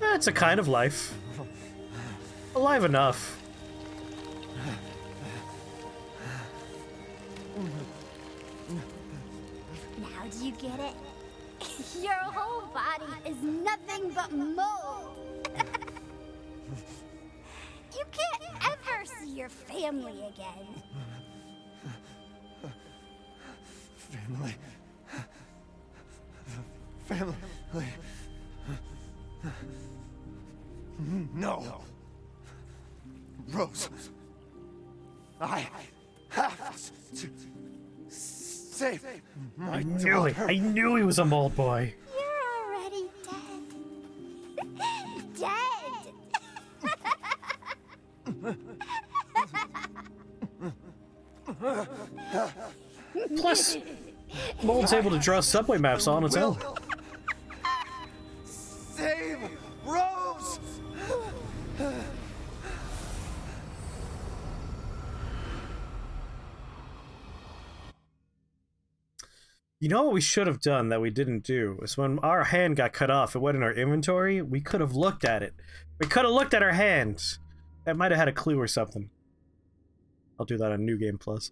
That's a kind of life. Alive enough. Now do you get it? Your whole body is nothing but mold. You can't ever see your family again. Family. No. Rose. I have to save my daughter. I knew he was a mold boy. You're already dead. Plus, mold's able to draw subway maps on its own. Save Rose! You know what we should have done that we didn't do is when our hand got cut off, it went in our inventory. We could have looked at it. We could have looked at our hands. That might have had a clue or something. I'll do that on New Game Plus.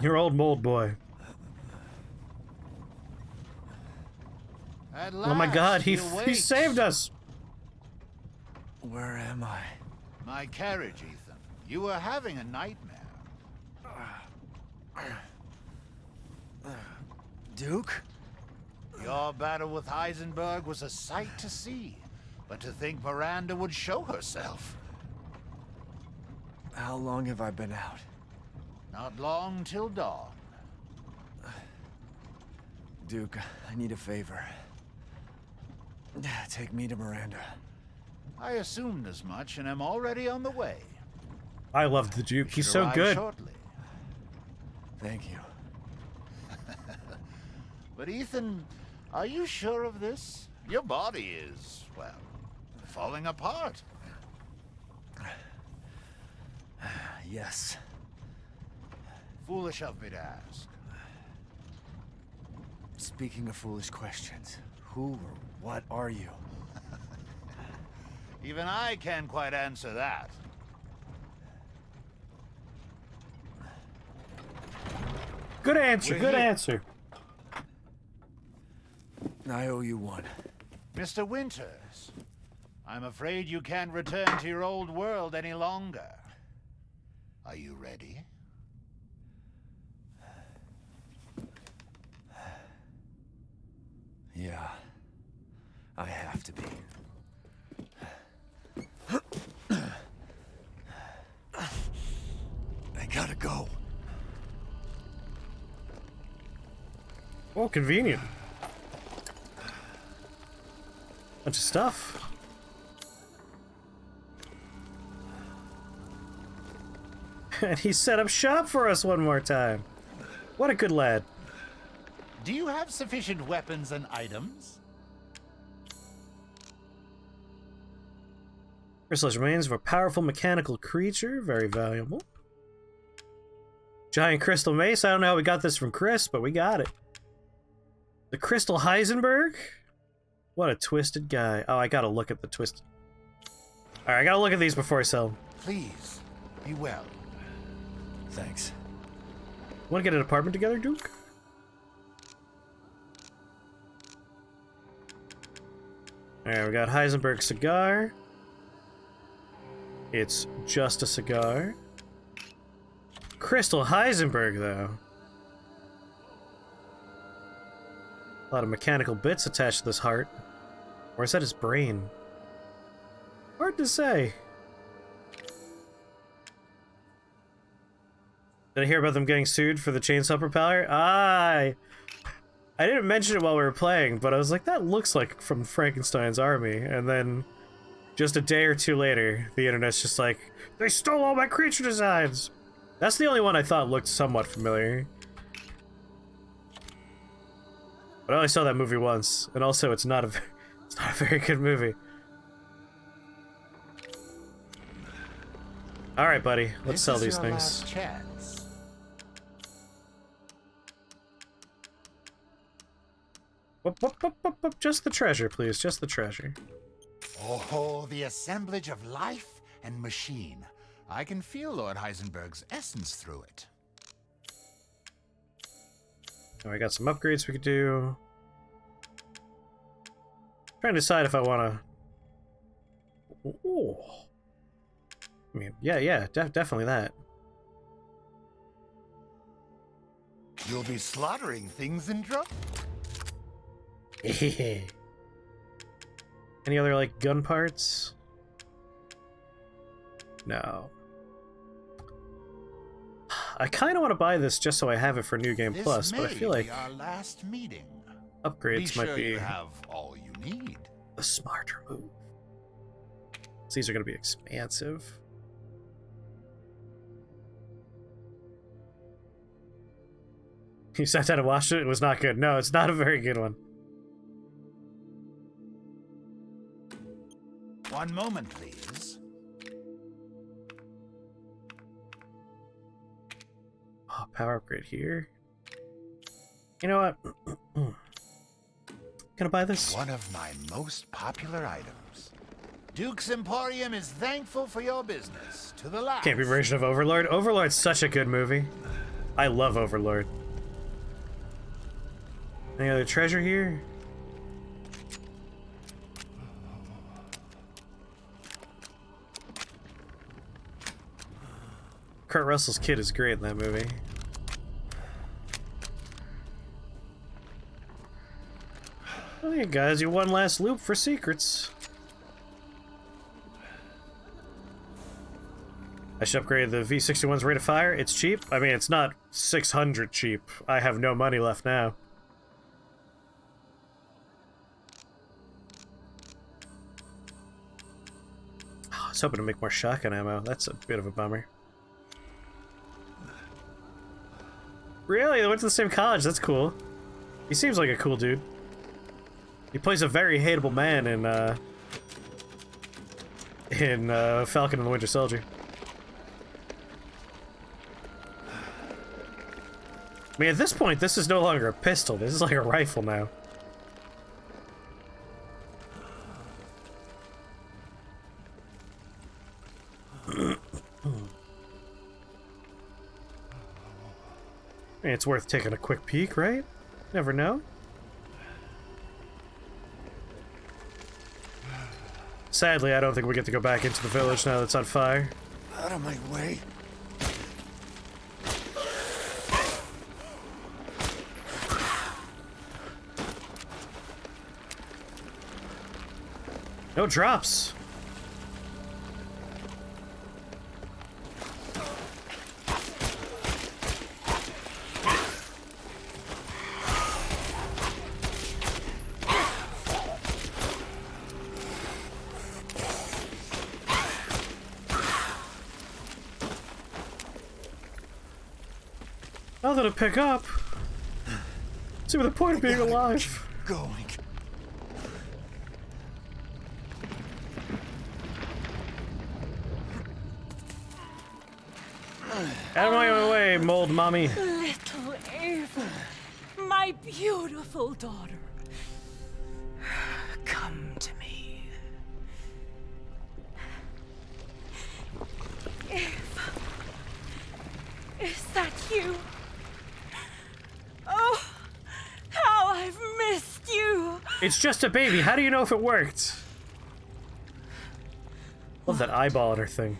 Your old mold boy. At Oh my god, he saved us! Where am I? My carriage, Ethan. You were having a nightmare. Duke? Your battle with Heisenberg was a sight to see. But to think Miranda would show herself. How long have I been out? Not long till dawn. Duke, I need a favor. Take me to Miranda. I assumed as much and am already on the way. I love the Duke. He's so Arrive good. Shortly. Thank you. But Ethan, are you sure of this? Your body is, well, falling apart. Yes. Foolish of me to ask. Speaking of foolish questions, who or what are you? Even I can't quite answer that. Good answer, We're good here. answer. I owe you one. Mr. Winters, I'm afraid you can't return to your old world any longer. Are you ready? Yeah. I have to be. I gotta go. Oh, convenient. Bunch of stuff. And he set up shop for us one more time. What a good lad. Do you have sufficient weapons and items? Crystal's remains of a powerful mechanical creature, very valuable. Giant crystal mace. I don't know how we got this from Chris, but we got it. The Crystal Heisenberg? What a twisted guy. Oh, I gotta look at the twisted. Alright, I gotta look at these before I sell them. Please, be well. Thanks. Wanna get an apartment together, Duke? Alright, we got Heisenberg cigar. It's just a cigar. Crystal Heisenberg, though. A lot of mechanical bits attached to this heart. Or is that his brain? Hard to say. Did I hear about them getting sued for the chainsaw propeller? I didn't mention it while we were playing, but I was like, that looks like from Frankenstein's army. And then, just a day or two later, the internet's just like, they stole all my creature designs! That's the only one I thought looked somewhat familiar. But I only saw that movie once, and also it's not a very good movie. Alright, buddy, let's sell these things. Last chance. Whoop, just the treasure, please, just the treasure. Oh, the assemblage of life and machine. I can feel Lord Heisenberg's essence through it. Oh, I got some upgrades we could do. Trying to decide if I want to. Ooh. I mean, yeah, definitely that. You'll be slaughtering things in drum. Any other like gun parts? No. I kind of want to buy this just so I have it for New Game Plus, but I feel like our last meeting. upgrades might be you have all you need. the smarter move. These are going to be expansive. You sat down and watched it? It was not good. No, it's not a very good one. One moment, please. Oh, power upgrade here. You know what? Can I buy this? One of my most popular items. Duke's Emporium is thankful for your business to the last. Can't be version of Overlord. Overlord's such a good movie. I love Overlord. Any other treasure here? Kurt Russell's kid is great in that movie. Oh yeah, guys, you one last loop for secrets. I should upgrade the V61's rate of fire. It's cheap. I mean, it's not 600 cheap. I have no money left now. Oh, I was hoping to make more shotgun ammo. That's a bit of a bummer. Really? They went to the same college. That's cool. He seems like a cool dude. He plays a very hateable man in Falcon and the Winter Soldier. I mean, at this point, this is no longer a pistol. This is like a rifle now. I mean, it's worth taking a quick peek, right? Never know. Sadly, I don't think we get to go back into the village now that it's on fire. Out of my way. No drops. Nothing to pick up. See what the point of being alive. Going. Out of my way, mold mommy. Little Ava, my beautiful daughter. Come to me. Ava, is that you? Oh, how I've missed you. It's just a baby. How do you know if it worked? Love that eyeball in her thing.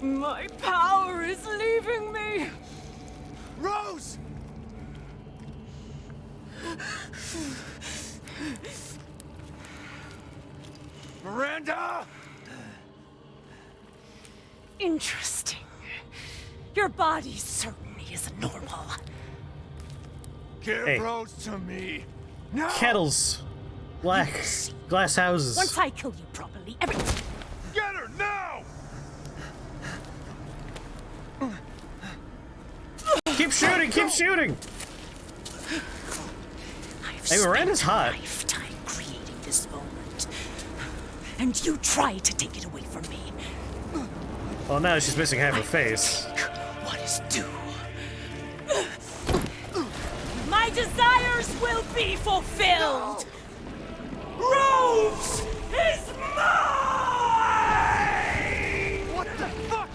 My power is leaving me. Rose! Miranda! Interesting. Your body certainly isn't normal. Give Hey. Rose to me. No! Kettles. Glass houses. Once I kill you properly, everything. Get her now! Keep shooting, keep shooting! Hey, Miranda's hot. I've spent a lifetime creating this moment. And you try to take it away from me. Well, now she's missing half her face. What is due? My desires will be fulfilled! Rose is mine! What the fuck?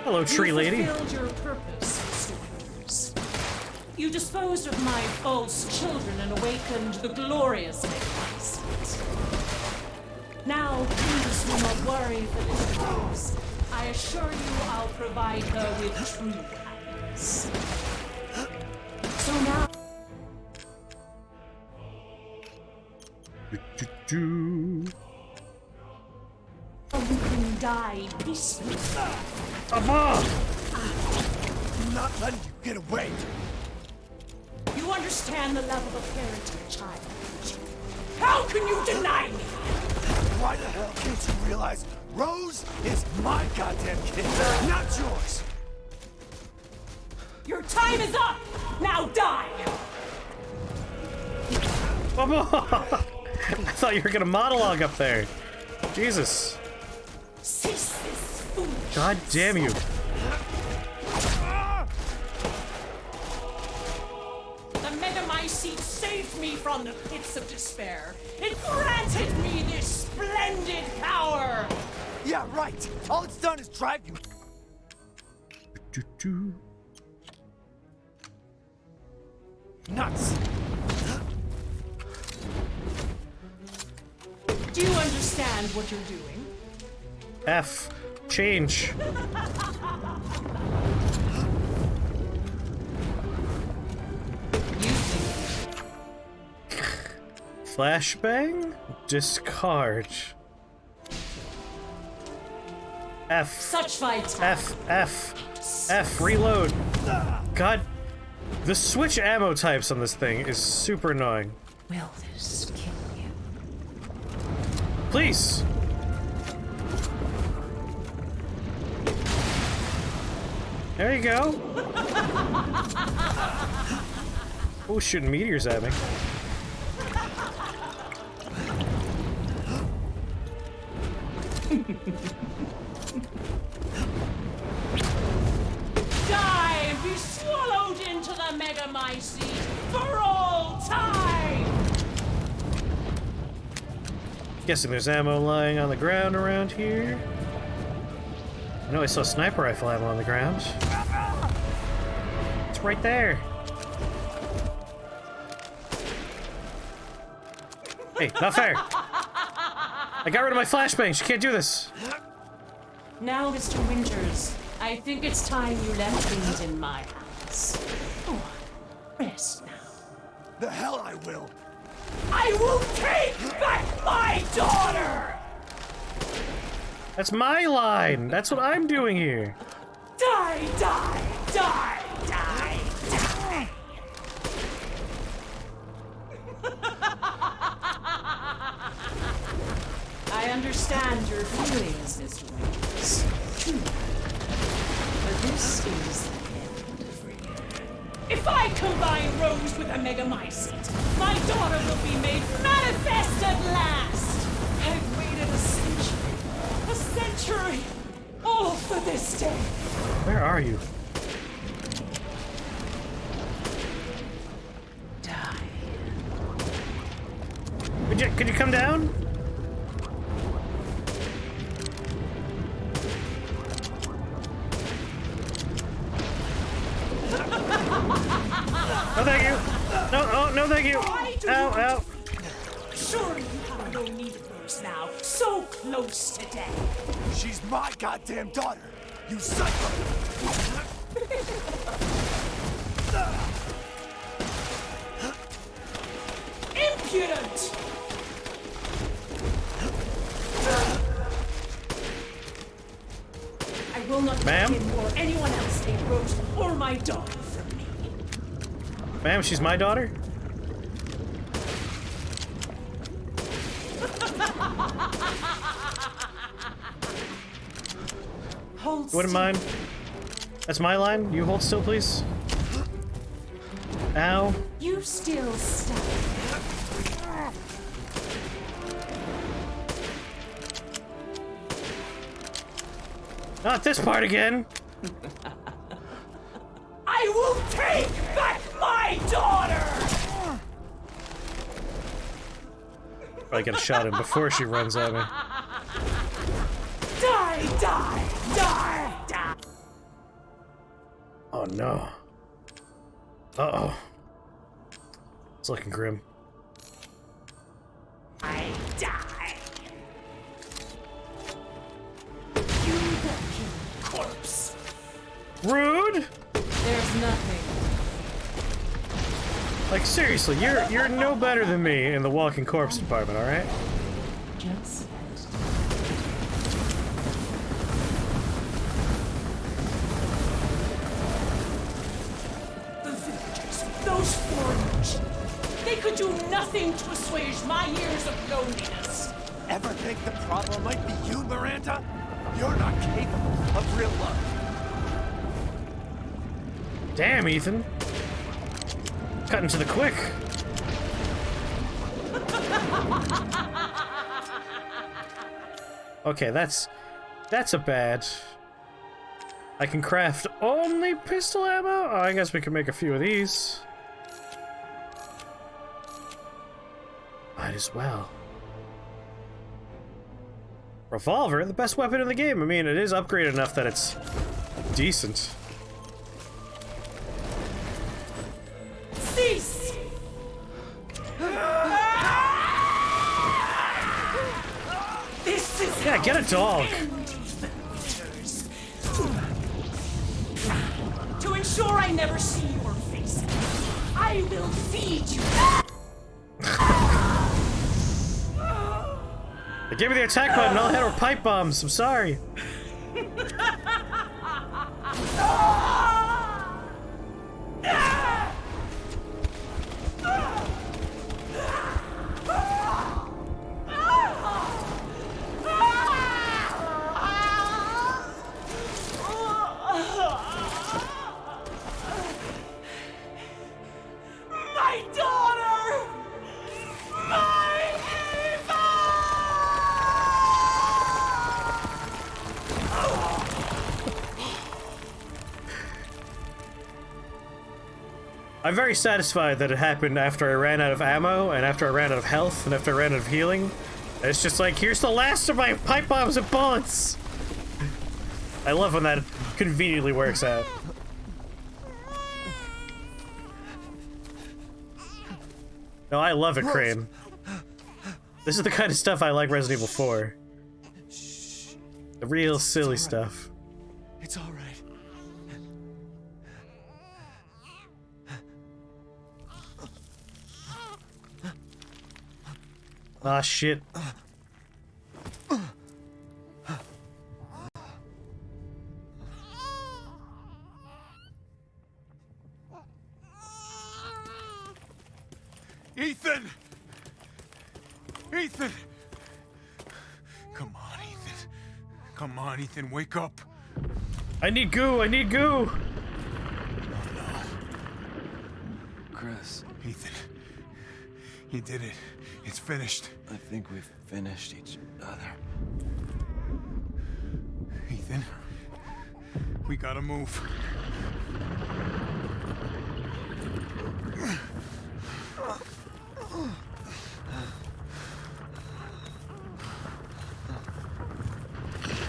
Hello, tree lady. You fulfilled your purpose, Storms. You disposed of my false children and awakened the glorious magnificent. Now, please do not worry for this Rose. I assure you I'll provide her with true happiness. So now... You can die peacefully. I'm not letting you get away. You understand the level of parenting, child. How can you deny me? Why the hell can't you realize Rose is my goddamn kid, not yours? Your time is up! Now die! I thought you were gonna monologue up there. Jesus. God damn you. The Megamycete saved me from the pits of despair. It granted me this splendid power. Yeah, right. All it's done is drive you. Nuts. Do you understand what you're doing? F. Change. Flashbang? Discard. F. Such vitality. F. Reload. God. The switch ammo types on this thing is super annoying. Will this kill you? Please. There you go. Oh, shooting meteors at me. Die and be swallowed into the Megamycete for all time! Guessing there's ammo lying on the ground around here. I know I saw sniper rifle ammo on the ground. It's right there. Hey, not fair. I got rid of my flashbang. She can't do this. Now, Mr. Winters, I think it's time you left things in my hands. Go on, rest now. The hell I will. I will take back my daughter! That's my line. That's what I'm doing here. Die, die, die, die, die! I understand your feelings, Mr. Winters. True. But this is the end for you. If I combine Rose with a Megamycete, my daughter will be made manifest at last! I've waited a century, all for this day. Where are you? Die. Could you come down? No, thank you. No, oh, no, thank you. Ow, ow. Surely you have no need of those now. So close to death. She's my goddamn daughter. You psycho. Impudent! I will not let him or anyone else take Rose or my daughter from me. Ma'am, she's my daughter? Hold You wouldn't mind? That's my line. You hold still, please. Ow. You still stuck. Not this part again. I will take back my daughter! Probably gotta shot him before she runs at me. Die, die, die, die! Oh no. Uh-oh. It's looking grim. I die. You walking corpse. Rude? There's nothing. Like seriously, you're no better than me in the walking corpse department, alright? Just the villagers, those foreigners, they could do nothing to assuage my years of loneliness. Ever think the problem might be you, Miranda? You're not capable of real love. Damn, Ethan. Cutting to the quick. Okay, that's a bad. I can craft only pistol ammo? Oh, I guess we can make a few of these. Might as well. Revolver? The best weapon in the game. I mean, it is upgraded enough that it's decent. Cease! This is Yeah, get a dog. To ensure I never see your face, I will feed you. They gave me the attack button, all I had were pipe bombs. I'm sorry. My daughter! My Eva! I'm very satisfied that it happened after I ran out of ammo, and after I ran out of health, and after I ran out of healing. It's just like, here's the last of my pipe bombs and bullets! I love when that conveniently works out. No, I love it, Crane. This is the kind of stuff I like Resident Evil 4. The real silly stuff. It's all right. Ah, shit. Ethan! Ethan! Come on, Ethan. Come on, Ethan, wake up. I need goo, I need goo! Chris. Ethan. You did it. It's finished. I think we've finished each other. Ethan. We gotta move.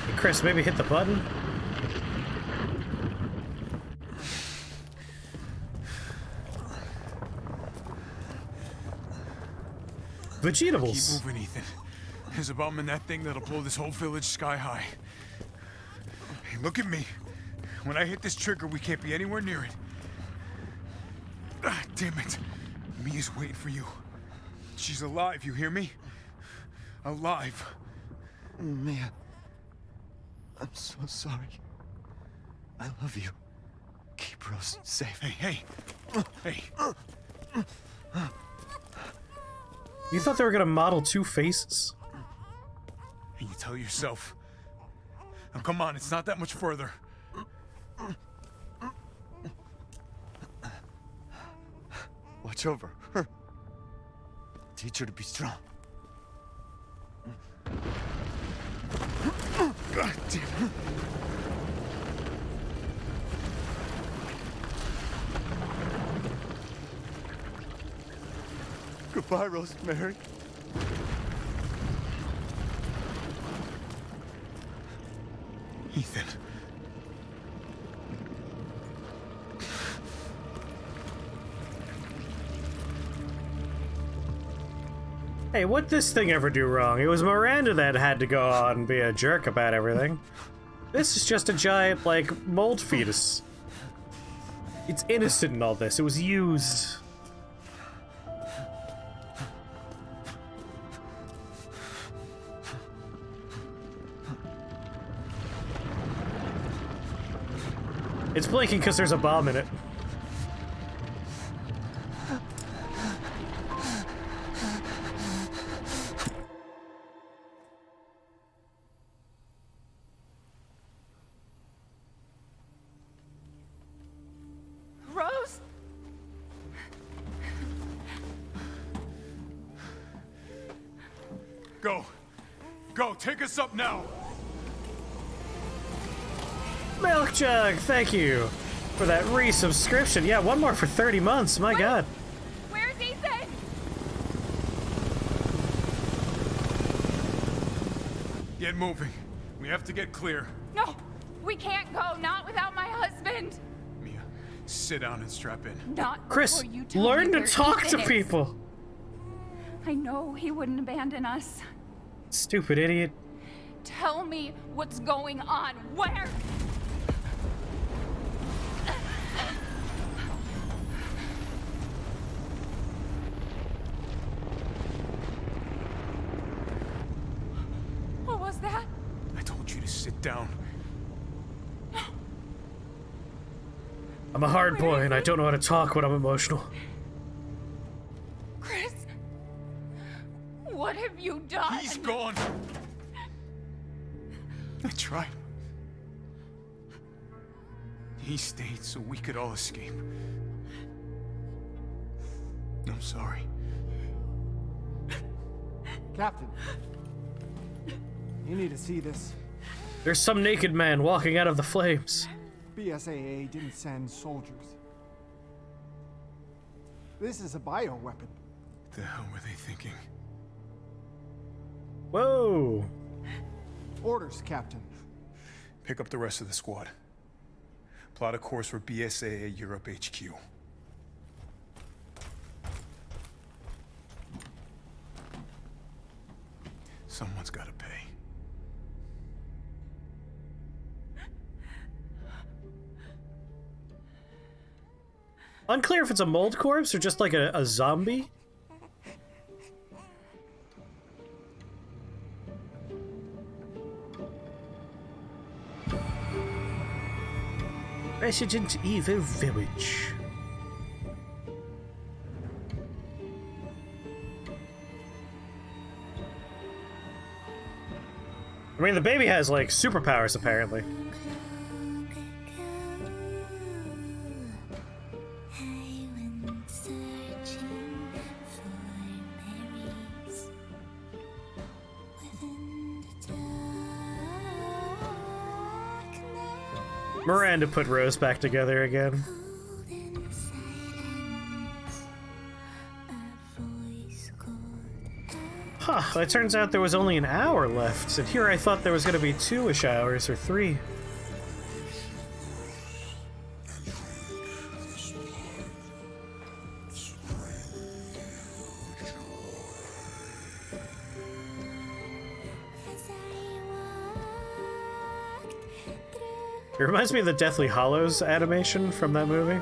Hey, Chris, maybe hit the button? Vegetables. Keep moving, Ethan. There's a bomb in that thing that'll blow this whole village sky high. Hey, look at me. When I hit this trigger, we can't be anywhere near it. Ah, damn it. Mia's waiting for you. She's alive, you hear me? Alive. Mia. I'm so sorry. I love you. Keep Rose safe. Hey, hey. Hey. You thought they were gonna model two faces? And you tell yourself. Now come on, it's not that much further. Watch over her. Teach her to be strong. God damn it. Goodbye, Rosemary. Ethan. Hey, what'd this thing ever do wrong? It was Miranda that had to go out and be a jerk about everything. This is just a giant, like, mold fetus. It's innocent in all this. It was used. It's blinking because there's a bomb in it. Go. Go, take us up now. Milk Jug, thank you for that resubscription. Yeah, one more for 30 months. My God. Where's Ethan? Get moving. We have to get clear. No, we can't go. Not without my husband. Mia, sit down and strap in. Not Chris, before you tell learn me to where talk Ethan to is. people. I know he wouldn't abandon us. Stupid idiot. Tell me what's going on. Where? What was that? I told you to sit down. I'm a hard boy and I don't know how to talk when I'm emotional. Chris, what have you done? He's gone. I tried. He stayed so we could all escape. I'm sorry. Captain, you need to see this. There's some naked man walking out of the flames. BSAA didn't send soldiers. This is a bioweapon. What the hell were they thinking? Whoa. Orders, Captain. Pick up the rest of the squad. Plot a course for BSAA Europe HQ. Someone's gotta pay. Unclear if it's a mold corpse or just like a zombie. Resident Evil Village. I mean, the baby has, like, superpowers, apparently. Miranda put Rose back together again. Huh, it turns out there was only an hour left, and here I thought there was gonna be 2-ish hours, or 3. It reminds me of the Deathly Hallows animation from that movie.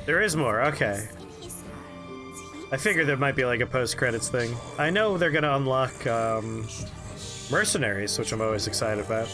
There is more, okay. I figured there might be like a post-credits thing. I know they're gonna unlock mercenaries, which I'm always excited about.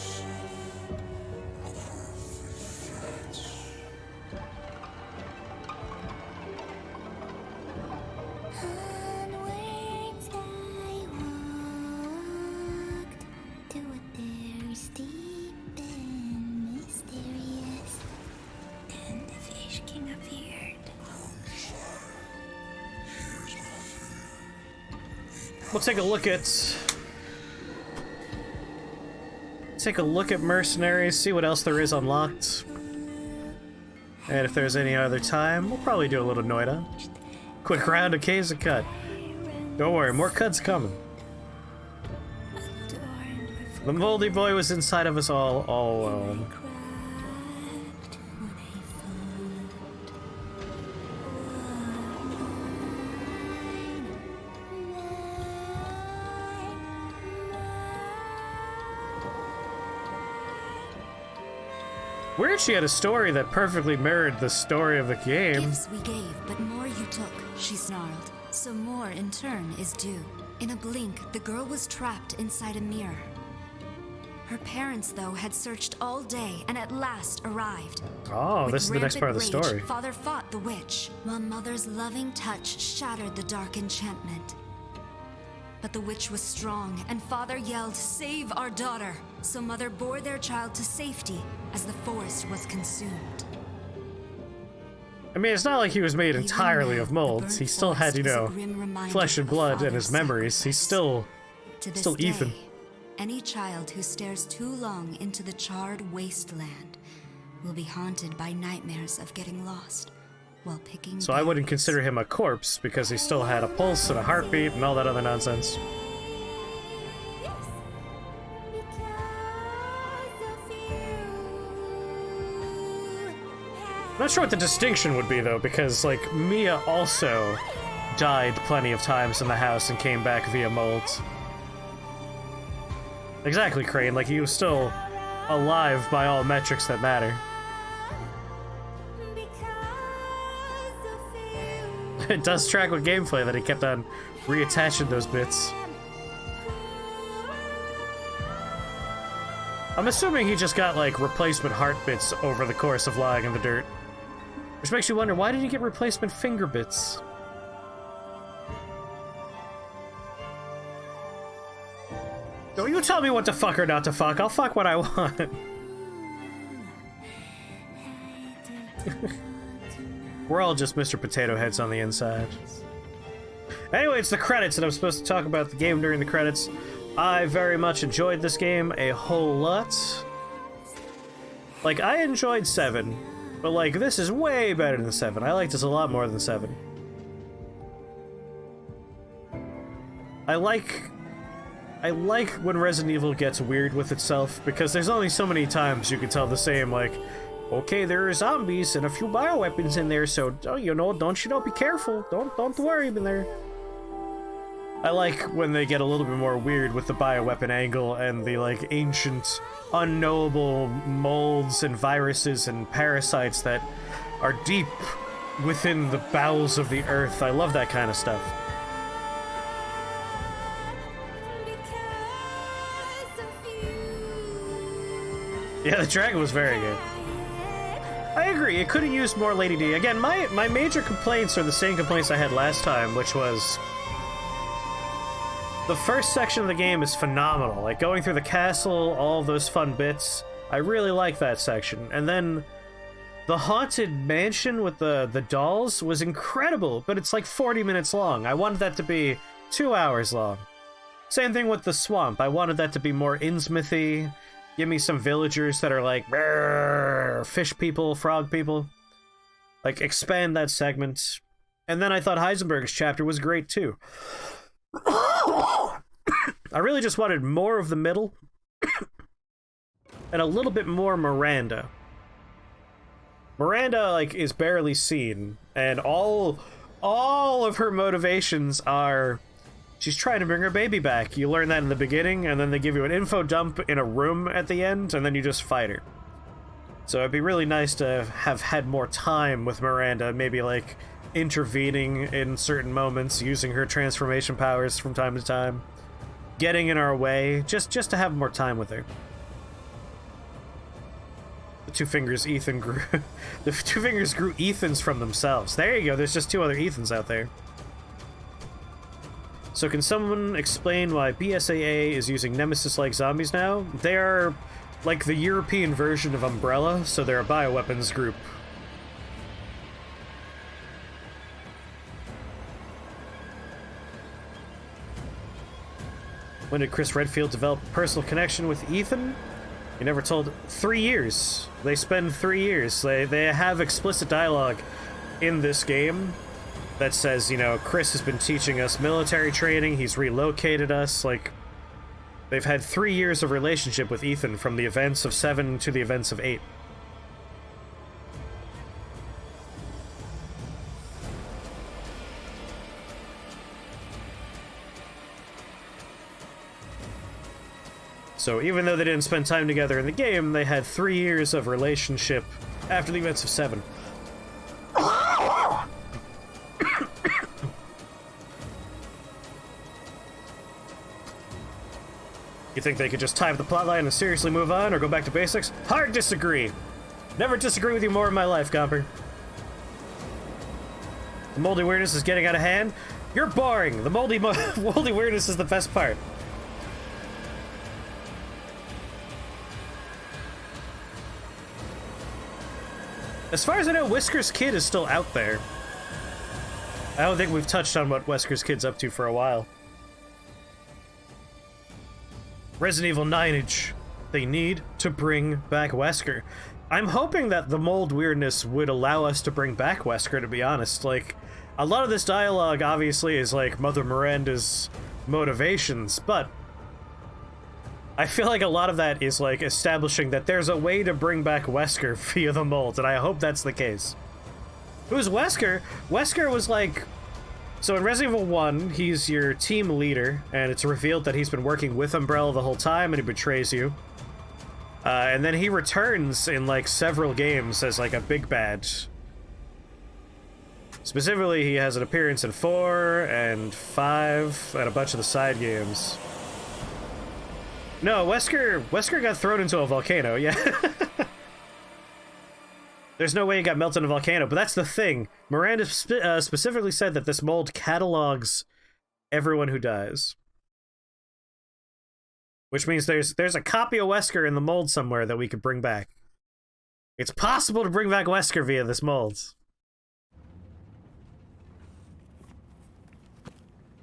We'll take a look at mercenaries, see what else there is unlocked. And if there's any other time, we'll probably do a little Noida. Quick round of K's and cut. Don't worry, more cuts coming. The moldy boy was inside of us all alone. Weird she had a story that perfectly mirrored the story of the game. Gifts we gave, but more you took, she snarled. So more in turn is due. In a blink, the girl was trapped inside a mirror. Her parents, though, had searched all day and at last arrived. Oh, this is the next part of the With rampant story. rage, Father fought the witch, while Mother's loving touch shattered the dark enchantment. But the witch was strong, and Father yelled, "Save our daughter!" So Mother bore their child to safety as the forest was consumed. I mean, it's not like he was made entirely of molds. He still had, you know, flesh and blood and his memories. He's still Ethan. Any child who stares too long into the charred wasteland will be haunted by nightmares of getting lost while picking So I wouldn't consider him a corpse because he still had a pulse and a heartbeat and all that other nonsense. I'm not sure what the distinction would be, though, because, like, Mia also died plenty of times in the house and came back via molds. Exactly, Crane. Like, he was still alive by all metrics that matter. It does track with gameplay that he kept on reattaching those bits. I'm assuming he just got, like, replacement heart bits over the course of lying in the dirt. Which makes you wonder, why did he get replacement finger bits? Don't you tell me what to fuck or not to fuck. I'll fuck what I want. We're all just Mr. Potato Heads on the inside. Anyway, it's the credits, and I'm supposed to talk about the game during the credits. I very much enjoyed this game a whole lot. Like, I enjoyed 7, but, like, this is way better than 7. I liked this a lot more than 7. I like when Resident Evil gets weird with itself, because there's only so many times you can tell the same, like, okay, there are zombies and a few bioweapons in there, so, you know, don't be careful. Don't worry in there. I like when they get a little bit more weird with the bioweapon angle and the, like, ancient, unknowable molds and viruses and parasites that are deep within the bowels of the earth. I love that kind of stuff. Yeah, the dragon was very good. I agree, it could have used more Lady D. Again, my major complaints are the same complaints I had last time, which was... the first section of the game is phenomenal. Like, going through the castle, all those fun bits. I really like that section. And then the haunted mansion with the dolls was incredible, but it's like 40 minutes long. I wanted that to be 2 hours long. Same thing with the swamp. I wanted that to be more Innsmouth-y. Give me some villagers that are like, fish people, frog people. Like, expand that segment. And then I thought Heisenberg's chapter was great, too. I really just wanted more of the middle. And a little bit more Miranda. Miranda, like, is barely seen. And all of her motivations are... she's trying to bring her baby back. You learn that in the beginning, and then they give you an info dump in a room at the end, and then you just fight her. So it'd be really nice to have had more time with Miranda, maybe, like, intervening in certain moments, using her transformation powers from time to time, getting in our way, just to have more time with her. The two fingers Ethan grew... the two fingers grew Ethans from themselves. There you go, there's just 2 other Ethans out there. So can someone explain why BSAA is using Nemesis-like zombies now? They are like the European version of Umbrella, so they're a bioweapons group. When did Chris Redfield develop a personal connection with Ethan? He never told. 3 years. They spend 3 years. They have explicit dialogue in this game that says, you know, Chris has been teaching us military training, he's relocated us, like, they've had 3 years of relationship with Ethan from the events of 7 to the events of 8. So even though they didn't spend time together in the game, they had 3 years of relationship after the events of 7. You think they could just tie up the plotline and seriously move on, or go back to basics? Hard disagree. Never disagree with you more in my life, Gomper. The moldy weirdness is getting out of hand. You're boring. The moldy weirdness is the best part. As far as I know, Wesker's kid is still out there. I don't think we've touched on what Wesker's kid's up to for a while. Resident Evil 9-age. They need to bring back Wesker. I'm hoping that the mold weirdness would allow us to bring back Wesker, to be honest. Like, a lot of this dialogue obviously is like Mother Miranda's motivations, but I feel like a lot of that is like establishing that there's a way to bring back Wesker via the mold, and I hope that's the case. Who's Wesker? Wesker was like... So in Resident Evil 1, he's your team leader, and it's revealed that he's been working with Umbrella the whole time, and he betrays you. And then he returns in like several games as like a big bad. Specifically, he has an appearance in 4 and 5 and a bunch of the side games. No, Wesker got thrown into a volcano, yeah. There's no way he got melted in a volcano, but that's the thing. Miranda specifically said that this mold catalogs everyone who dies. Which means there's a copy of Wesker in the mold somewhere that we could bring back. It's possible to bring back Wesker via this mold.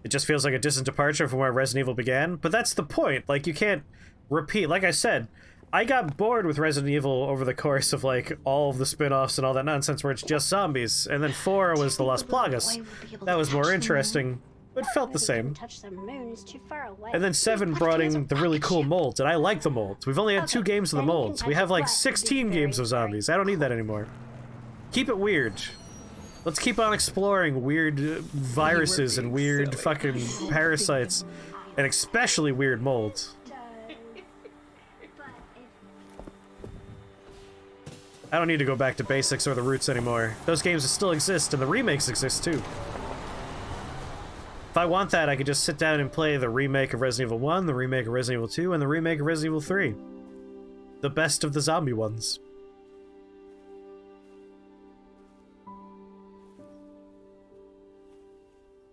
It just feels like a distant departure from where Resident Evil began, but that's the point. Like, you can't repeat. Like I said, I got bored with Resident Evil over the course of, like, all of the spin-offs and all that nonsense where it's just zombies. And then 4 was the Las Plagas. That was more interesting, but felt the same. And then 7 brought in the really cool molds, and I like the molds. We've only had 2 games of the molds. We have, like, 16 games of zombies. I don't need that anymore. Keep it weird. Let's keep on exploring weird viruses and weird fucking parasites, and especially weird molds. I don't need to go back to basics or the roots anymore. Those games still exist, and the remakes exist too. If I want that, I could just sit down and play the remake of Resident Evil 1, the remake of Resident Evil 2, and the remake of Resident Evil 3. The best of the zombie ones.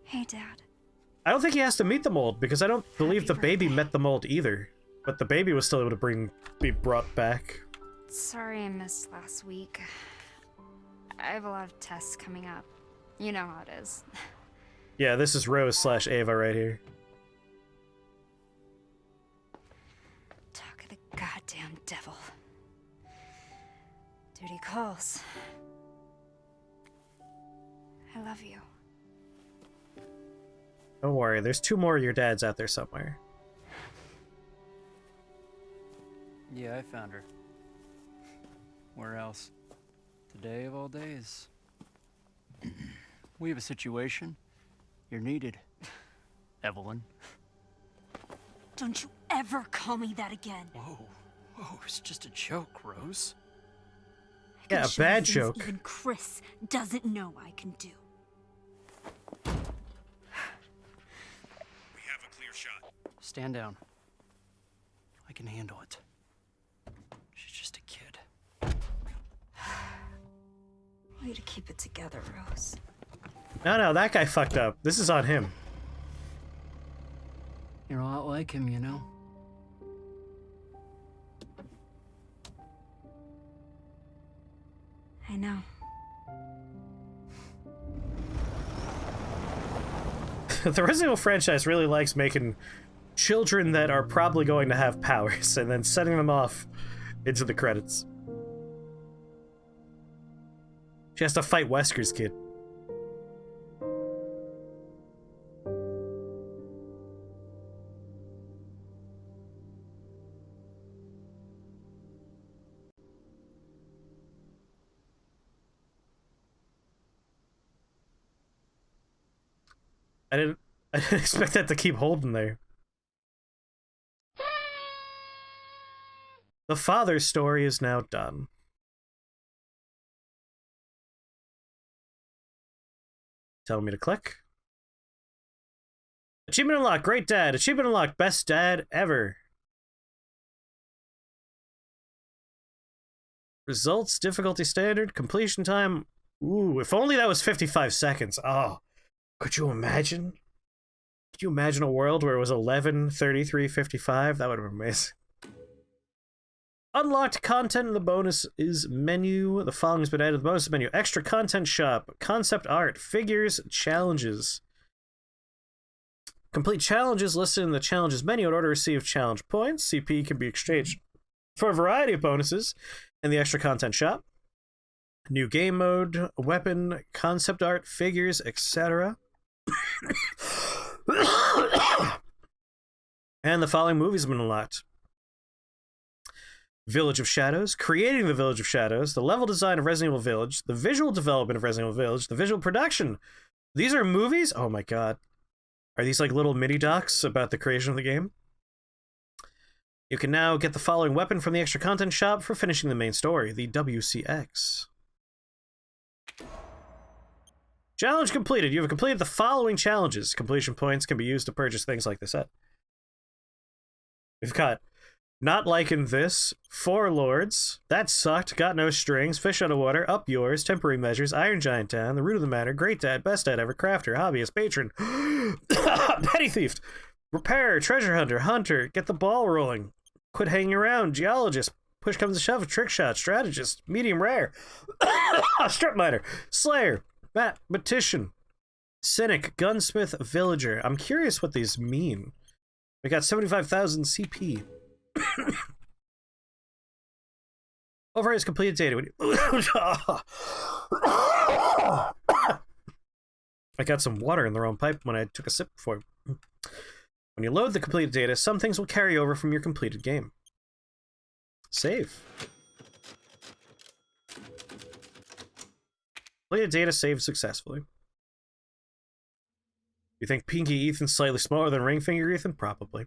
Hey, Dad. I don't think he has to meet the mold, because I don't believe the baby met the mold either. But the baby was still able to be brought back. Sorry I missed last week. I have a lot of tests coming up. You know how it is. Yeah, this is Rose/Ava right here. Talk of the goddamn devil. Duty calls. I love you. Don't worry, there's 2 more of your dads out there somewhere. Yeah, I found her. Where else? Today of all days. We have a situation. You're needed, Evelyn. Don't you ever call me that again. Whoa, it's just a joke, Rose. Yeah, a bad joke. Even Chris doesn't know I can do. We have a clear shot. Stand down. I can handle it. She's just a kid. Way to keep it together, Rose. No, that guy fucked up. This is on him. You're a lot like him, you know? I know. The Resident Evil franchise really likes making children that are probably going to have powers and then setting them off into the credits. She has to fight Wesker's kid. I didn't expect that to keep holding there. The father's story is now done. Telling me to click. Achievement unlocked, great dad. Achievement unlocked, best dad ever. Results, difficulty standard, completion time. Ooh, if only that was 55 seconds. Oh, could you imagine? Could you imagine a world where it was 11:33:55? That would have been amazing. Unlocked content in the bonus is menu. The following has been added to the bonus menu. Extra content shop, concept art, figures, challenges. Complete challenges listed in the challenges menu in order to receive challenge points. CP can be exchanged for a variety of bonuses in the extra content shop. New game mode, weapon, concept art, figures, etc. And the following movies have been unlocked. Village of Shadows, creating the Village of Shadows, the level design of Resident Evil Village, the visual development of Resident Evil Village, the visual production. These are movies? Oh my god. Are these like little mini docs about the creation of the game? You can now get the following weapon from the extra content shop for finishing the main story, the WCX. Challenge completed. You have completed the following challenges. Completion points can be used to purchase things like the set. We've got Not Liking This, Four Lords, That Sucked, Got No Strings, Fish Out of Water, Up Yours, Temporary Measures, Iron Giant Town, The Root of the Matter, Great Dad, Best Dad Ever, Crafter, Hobbyist, Patron, Petty Thief, Repair, Treasure Hunter, Hunter, Get the Ball Rolling, Quit Hanging Around, Geologist, Push Comes to Shove, Trick Shot, Strategist, Medium Rare, Strip Miner, Slayer, Mathematician, Cynic, Gunsmith, Villager. I'm curious what these mean. We got 75,000 CP. Over his completed data. I got some water in the wrong pipe when I took a sip before. When you load the completed data, some things will carry over from your completed game. Save. Completed data saved successfully. You think Pinky Ethan's slightly smaller than Ring Finger Ethan? Probably.